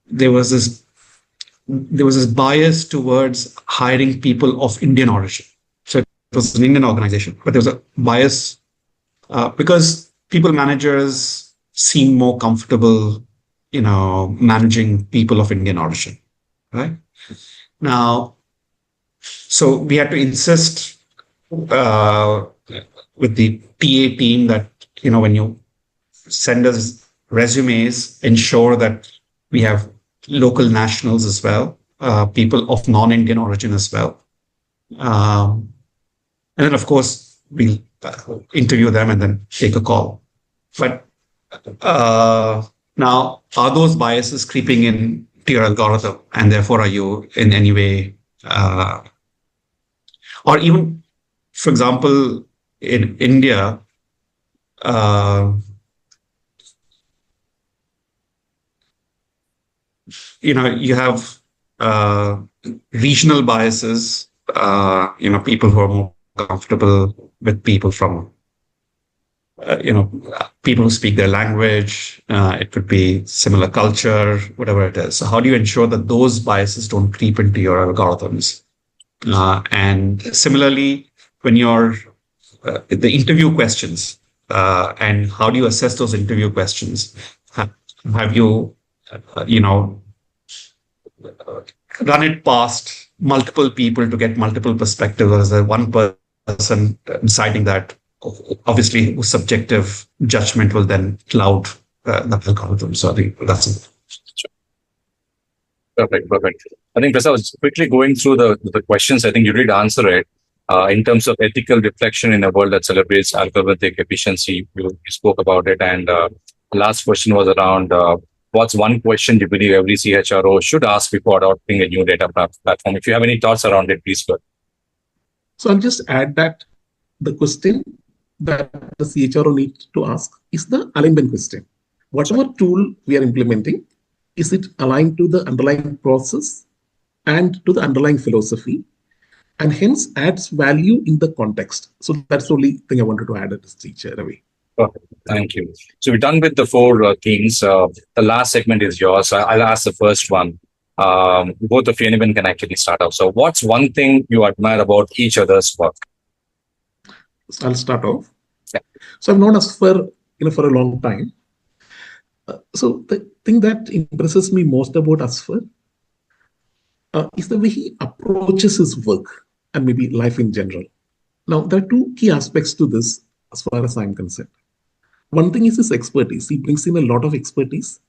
there was this bias towards hiring people of Indian origin. So it was an Indian organization, but there was a bias because people managers seem more comfortable, managing people of Indian origin, right? Now, so we had to insist with the TA team that, when you send us resumes, ensure that we have local nationals as well, people of non-Indian origin as well. And then, of course, we'll interview them and then take a call. But now, are those biases creeping in to your algorithm? And therefore, are you in any way, or even, for example, in India, you have regional biases, people who are more comfortable with people from, people who speak their language. It could be similar culture, whatever it is. So how do you ensure that those biases don't creep into your algorithms? And similarly, when you're the interview questions, and how do you assess those interview questions? Have you, run it past multiple people to get multiple perspectives? As one person deciding that, obviously, subjective judgment will then cloud the algorithm. So I think that's it. Perfect. I think Prasad was quickly going through the questions. I think you did answer it. In terms of ethical reflection in a world that celebrates algorithmic efficiency, you spoke about it. And last question was around what's one question you believe every CHRO should ask before adopting a new data platform? If you have any thoughts around it, please go. So I'll just add that the question that the CHRO needs to ask is the alignment question. Whatever tool we are implementing, is it aligned to the underlying process and to the underlying philosophy, and hence adds value in the context? So that's the only thing I wanted to add at this stage, Ravi. Perfect. Thank you. So we're done with the four themes. The last segment is yours. I'll ask the first one. Both of you, anyone can actually start off. So what's one thing you admire about each other's work? So I'll start off. Yeah. So I've known Azfar for a long time. So the thing that impresses me most about Azfar is the way he approaches his work and maybe life in general. Now, there are two key aspects to this as far as I'm concerned. One thing is his expertise. He brings in a lot of expertise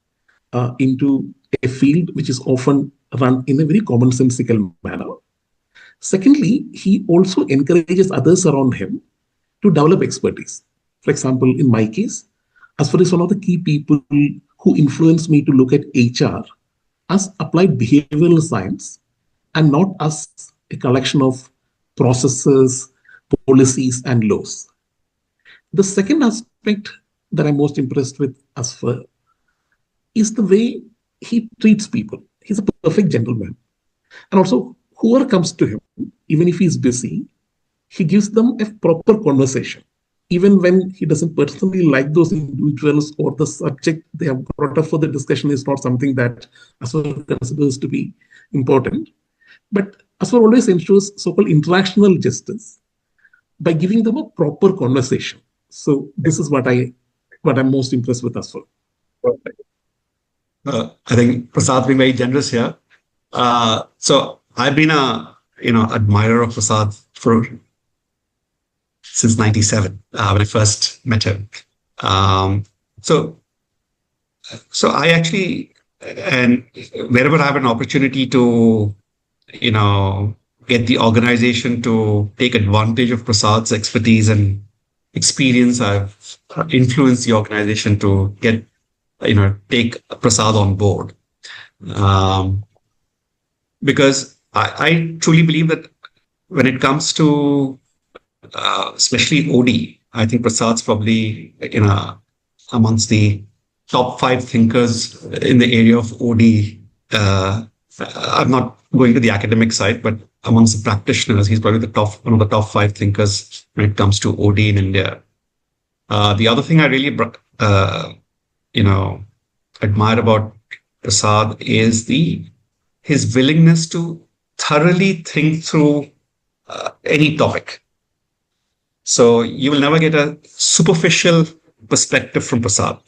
into a field which is often run in a very commonsensical manner. Secondly, he also encourages others around him to develop expertise. For example, in my case, Azfar is one of the key people who influenced me to look at HR as applied behavioral science and not as a collection of processes, policies, and laws. The second aspect that I'm most impressed with Azfar is the way he treats people. He's a perfect gentleman. And also, whoever comes to him, even if he's busy, he gives them a proper conversation. Even when he doesn't personally like those individuals or the subject they have brought up for the discussion is not something that Azfar considers to be important. But Azfar always ensures so-called interactional justice by giving them a proper conversation. So this is what I'm most impressed with Azfar. Perfect. I think Prasad being very generous here. So I've been a admirer of Prasad since '97 when I first met him. So I actually, and wherever I have an opportunity to, get the organization to take advantage of Prasad's expertise and experience, I've influenced the organization to take Prasad on board. Because I truly believe that when it comes to especially OD, I think Prasad's probably amongst the top 5 thinkers in the area of OD. I'm not going to the academic side, but amongst the practitioners, he's probably one of the top 5 thinkers when it comes to OD in India. The other thing I really, admire about Prasad is his willingness to thoroughly think through any topic. So you will never get a superficial perspective from Prasad.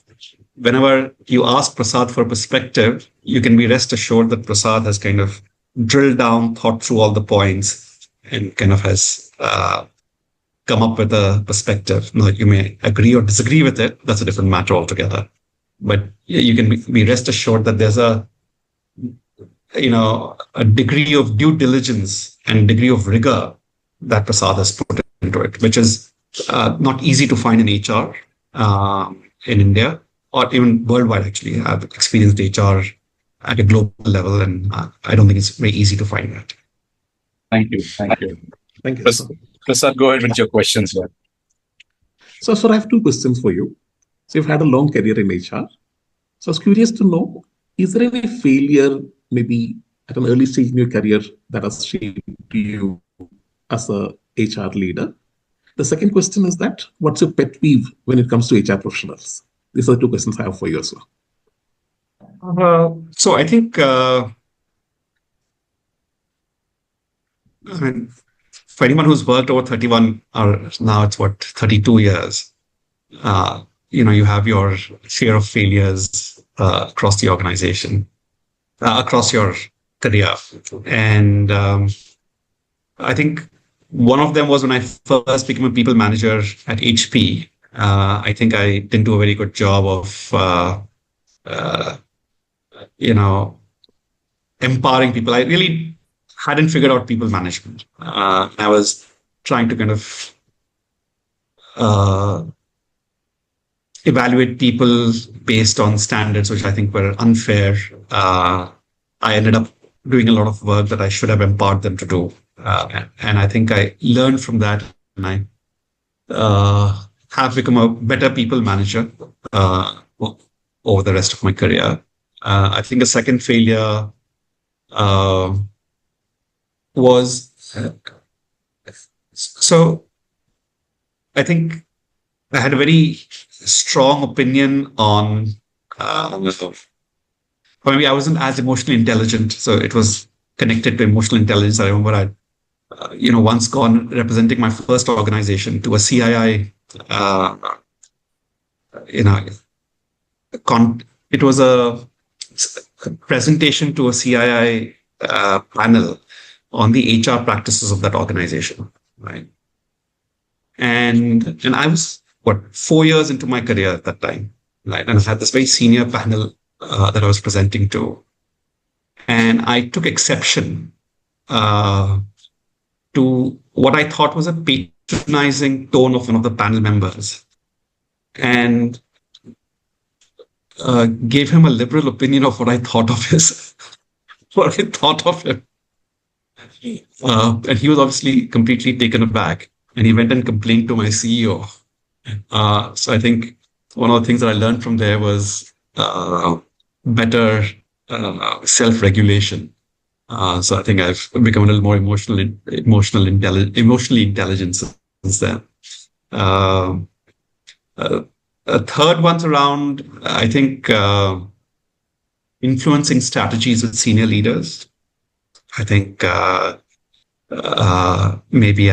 Whenever you ask Prasad for a perspective, you can be rest assured that Prasad has kind of drilled down, thought through all the points, and kind of has come up with a perspective. Now, you may agree or disagree with it. That's a different matter altogether. But you can be rest assured that there's a degree of due diligence and degree of rigor that Prasad has put into it, which is not easy to find in HR in India or even worldwide. Actually, I've experienced HR at a global level, and I don't think it's very easy to find that. Thank you. Prasad, go ahead with your questions here. So I have 2 questions for you. So you've had a long career in HR. So I was curious to know, is there any failure maybe at an early stage in your career that has shaped you as a HR leader? The second question is that, what's your pet peeve when it comes to HR professionals? These are the 2 questions I have for you as well. So I think, for anyone who's worked over 31 or now it's 32 years, you have your share of failures across the organization, across your career. And I think one of them was when I first became a people manager at HP. I think I didn't do a very good job of, empowering people. I really hadn't figured out people management. I was trying to kind of evaluate people based on standards, which I think were unfair. I ended up doing a lot of work that I should have empowered them to do. And I think I learned from that, and I have become a better people manager over the rest of my career. I think a second failure was, so I think I had a very strong opinion on, maybe I wasn't as emotionally intelligent, so it was connected to emotional intelligence. I remember I'd, once gone representing my first organization to a CII, it was a presentation to a CII panel on the HR practices of that organization, right? And I was 4 years into my career at that time, right? And I had this very senior panel that I was presenting to, and I took exception to what I thought was a patronizing tone of one of the panel members, and gave him a liberal opinion of what I thought of him. And he was obviously completely taken aback, and he went and complained to my CEO. So I think one of the things that I learned from there was better self-regulation. So I think I've become a little more emotionally intelligent since then. A third one's around, I think, influencing strategies with senior leaders. I think maybe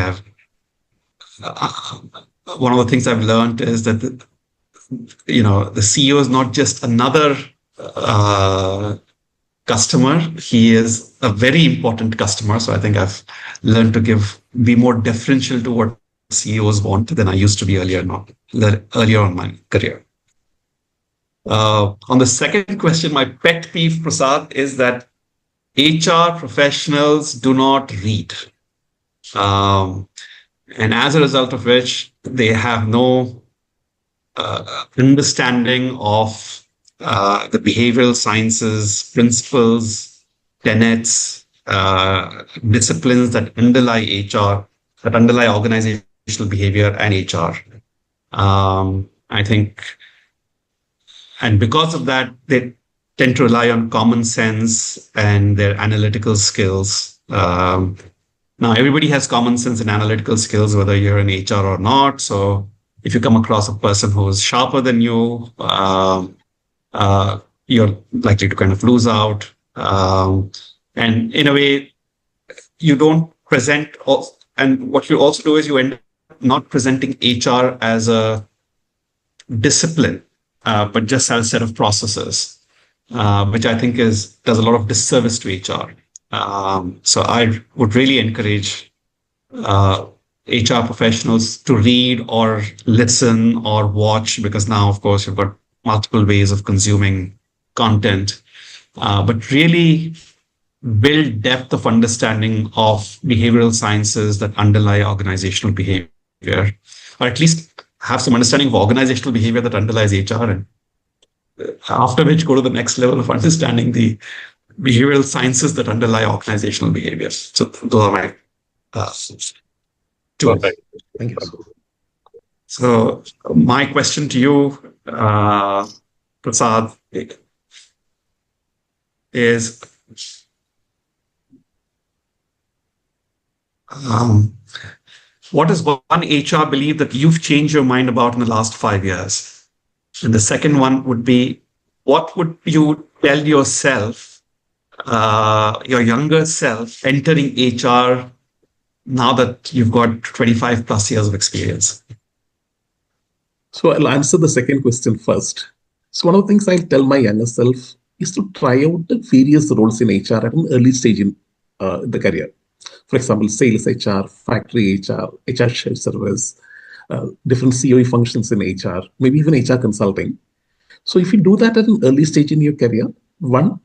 one of the things I've learned is that the CEO is not just another customer. He is a very important customer. So I think I've learned to be more differential to what CEOs want than I used to be earlier on my career. On the second question, my pet peeve, Prasad, is that HR professionals do not read. And as a result of which, they have no understanding of the behavioral sciences, principles, tenets, disciplines that underlie HR, that underlie organizational behavior and HR. I think, and because of that, they tend to rely on common sense and their analytical skills. Now, everybody has common sense and analytical skills, whether you're in HR or not. So if you come across a person who is sharper than you, you're likely to kind of lose out. And in a way, you don't present, and what you also do is you end up not presenting HR as a discipline, but just as a set of processes, which I think does a lot of disservice to HR. So I would really encourage HR professionals to read or listen or watch, because now, of course, you've got multiple ways of consuming content, but really build depth of understanding of behavioral sciences that underlie organizational behavior, or at least have some understanding of organizational behavior that underlies HR, and after which go to the next level of understanding the behavioral sciences that underlie organizational behavior. So those are my two. Perfect. Thank you. So my question to you, Prasad, is what is one HR belief that you've changed your mind about in the last 5 years? And the second one would be, what would you tell yourself, your younger self, entering HR now that you've got 25 plus years of experience? So I'll answer the second question first. So one of the things I'll tell my younger self is to try out the various roles in HR at an early stage in the career. For example, sales HR, factory HR, HR shared service, different COE functions in HR, maybe even HR consulting. So if you do that at an early stage in your career, one,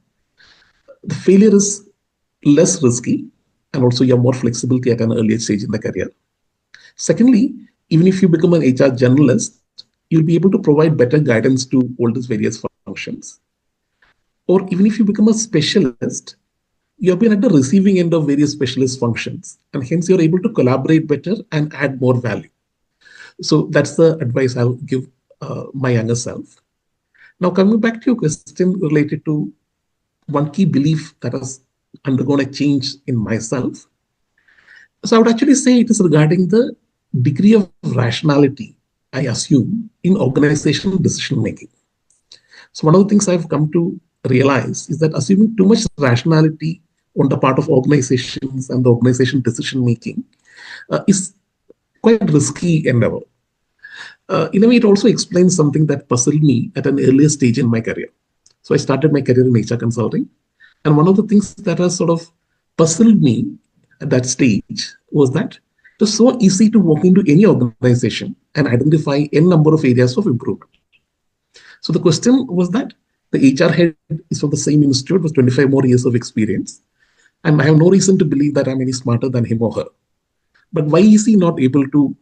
the failure is less risky, and also you have more flexibility at an earlier stage in the career. Secondly, even if you become an HR generalist, you'll be able to provide better guidance to all these various functions. Or even if you become a specialist, you have been at the receiving end of various specialist functions, and hence you're able to collaborate better and add more value. So that's the advice I'll give my younger self. Now, coming back to your question related to one key belief that has undergone a change in myself. So I would actually say it is regarding the degree of rationality I assume in organizational decision making. So one of the things I've come to realize is that assuming too much rationality on the part of organizations and the organization decision making is quite risky endeavor. In a way, it also explains something that puzzled me at an earlier stage in my career. So I started my career in HR consulting, and one of the things that has sort of puzzled me at that stage was that it was so easy to walk into any organization and identify n number of areas of improvement. So the question was that the HR head is from the same institute with 25 more years of experience, and I have no reason to believe that I'm any smarter than him or her. But why is he not able to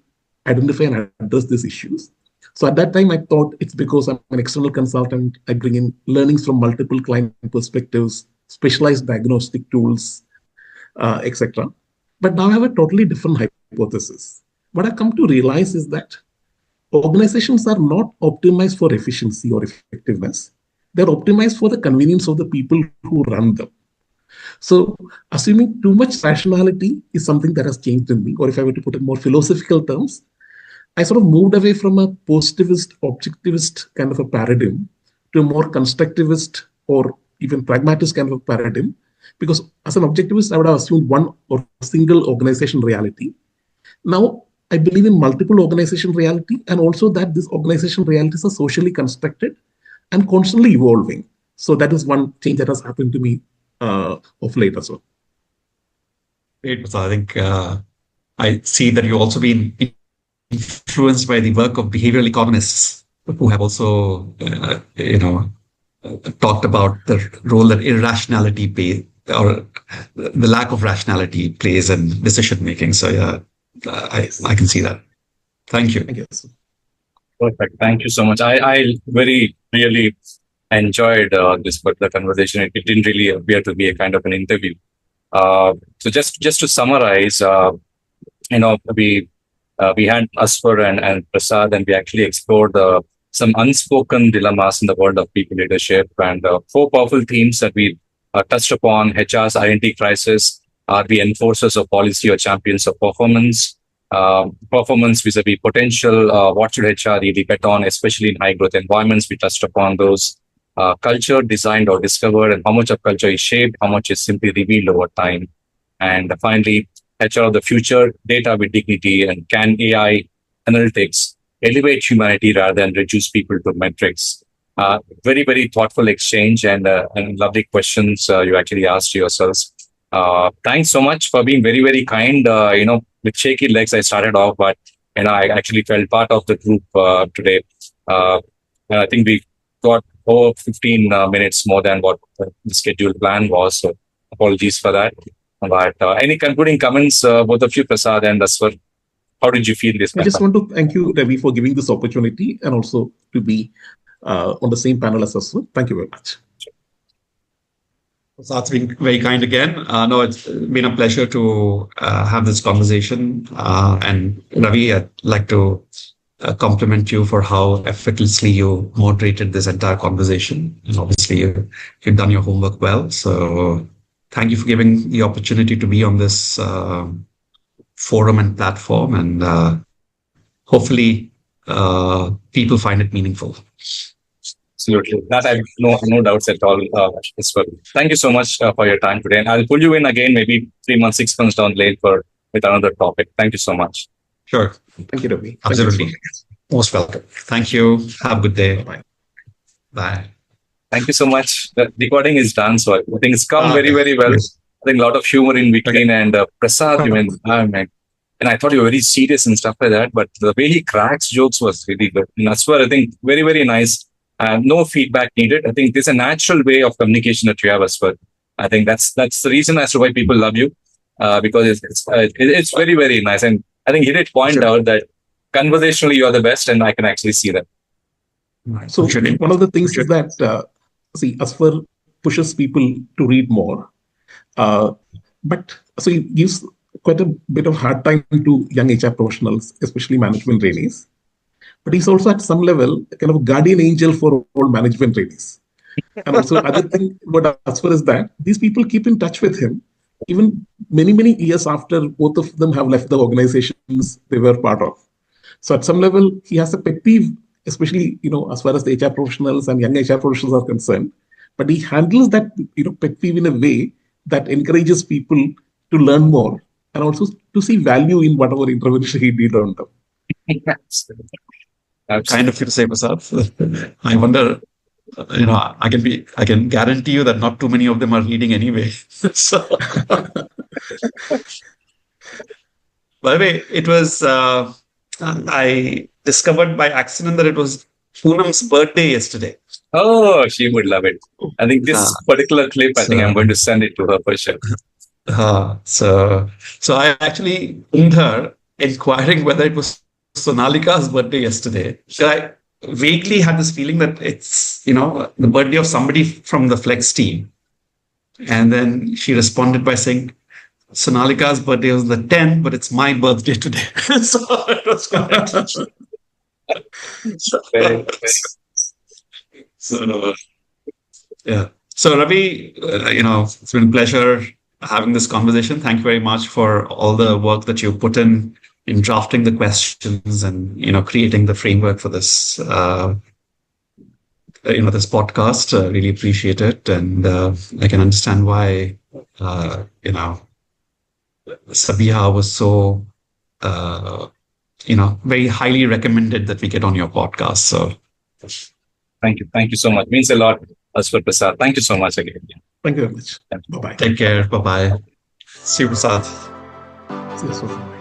identify and address these issues? So at that time, I thought it's because I'm an external consultant. I bring in learnings from multiple client perspectives, specialized diagnostic tools, etc. But now I have a totally different hypothesis. What I've come to realize is that organizations are not optimized for efficiency or effectiveness. They're optimized for the convenience of the people who run them. So assuming too much rationality is something that has changed in me, or if I were to put it in more philosophical terms, I sort of moved away from a positivist, objectivist kind of a paradigm to a more constructivist or even pragmatist kind of a paradigm. Because as an objectivist, I would have assumed one or single organization reality. Now, I believe in multiple organization reality, and also that these organization realities are socially constructed and constantly evolving. So that is one change that has happened to me of late as well. Great. So I think I see that you've also been influenced by the work of behavioral economists who have also, talked about the role that irrationality plays or the lack of rationality plays in decision making. So yeah, I can see that. Thank you. Thank you. Perfect. Thank you so much. I very really enjoyed this particular conversation. It didn't really appear to be a kind of an interview. So just to summarize, we had Asfar and Prasad, and we actually explored some unspoken dilemmas in the world of people leadership, and four powerful themes that we touched upon: HR's identity crisis, are we enforcers of policy or champions of performance? Performance vis-a-vis potential, what should HR really bet on, especially in high growth environments? We touched upon those. Culture designed or discovered, and how much of culture is shaped, how much is simply revealed over time. And finally, HR of the future, data with dignity, and can AI analytics elevate humanity rather than reduce people to metrics? Very, very thoughtful exchange and lovely questions you actually asked yourselves. Thanks so much for being very, very kind. With shaky legs, I started off, but I actually felt part of the group today. And I think we got over 15 minutes more than what the scheduled plan was. So apologies for that. But any concluding comments, both of you, Prasad and Asfar? How did you feel this? I just want to thank you, Ravi, for giving this opportunity and also to be on the same panel as Asfar. Thank you very much. Prasad's been very kind again. No, it's been a pleasure to have this conversation. And Ravi, I'd like to compliment you for how effortlessly you moderated this entire conversation. And obviously, you've done your homework well. So thank you for giving the opportunity to be on this forum and platform. And hopefully, people find it meaningful. Absolutely. That I have no doubts at all. Thank you so much for your time today. And I'll pull you in again, maybe 3 months, 6 months down the lane with another topic. Thank you so much. Sure. Thank you, Ravi. Absolutely. Most welcome. Thank you. Have a good day. Bye. Bye. Thank you so much. The recording is done. So I think it's come very, very well. I think a lot of humor in between. And Prasad, and I thought you were very serious and stuff like that. But the way he cracks jokes was really good. And Asfar, I think, very, very nice. No feedback needed. I think there's a natural way of communication that you have, Asfar. I think that's the reason as to why people love you, because it's very, very nice. And I think he did point out that conversationally you are the best, and I can actually see that. So one of the things is that Asfar pushes people to read more, but so he gives quite a bit of hard time to young HR professionals, especially management trainees. But he's also at some level kind of guardian angel for all management trainees. And also other thing about Asfar is that these people keep in touch with him even many, many years after both of them have left the organizations they were part of. So at some level, he has a pet peeve, especially, as far as the HR professionals and young HR professionals are concerned. But he handles that, pet peeve in a way that encourages people to learn more and also to see value in whatever intervention he did on them. Absolutely. Kind of you to say, Prasad. I wonder, I can guarantee you that not too many of them are reading anyway. So, by the way, it was, I discovered by accident that it was Poonam's birthday yesterday. Oh, she would love it. I think this particular clip, I think I'm going to send it to her for sure. So I actually pinged her inquiring whether it was Sonalika's birthday yesterday. So I vaguely had this feeling that it's, the birthday of somebody from the Flex team. And then she responded by saying, Sonalika's birthday was the 10th, but it's my birthday today. So it was So, yeah. So Ravi, it's been a pleasure having this conversation. Thank you very much for all the work that you put in drafting the questions and, creating the framework for this, this podcast. Really appreciate it. And I can understand why, Sabiha was so, very highly recommended that we get on your podcast. So thank you. Thank you so much. Means a lot, Asfar Prasad. Thank you so much again. Thank you very much. Thank you. Bye-bye. Take care. Bye bye. See you, Prasad. See you soon.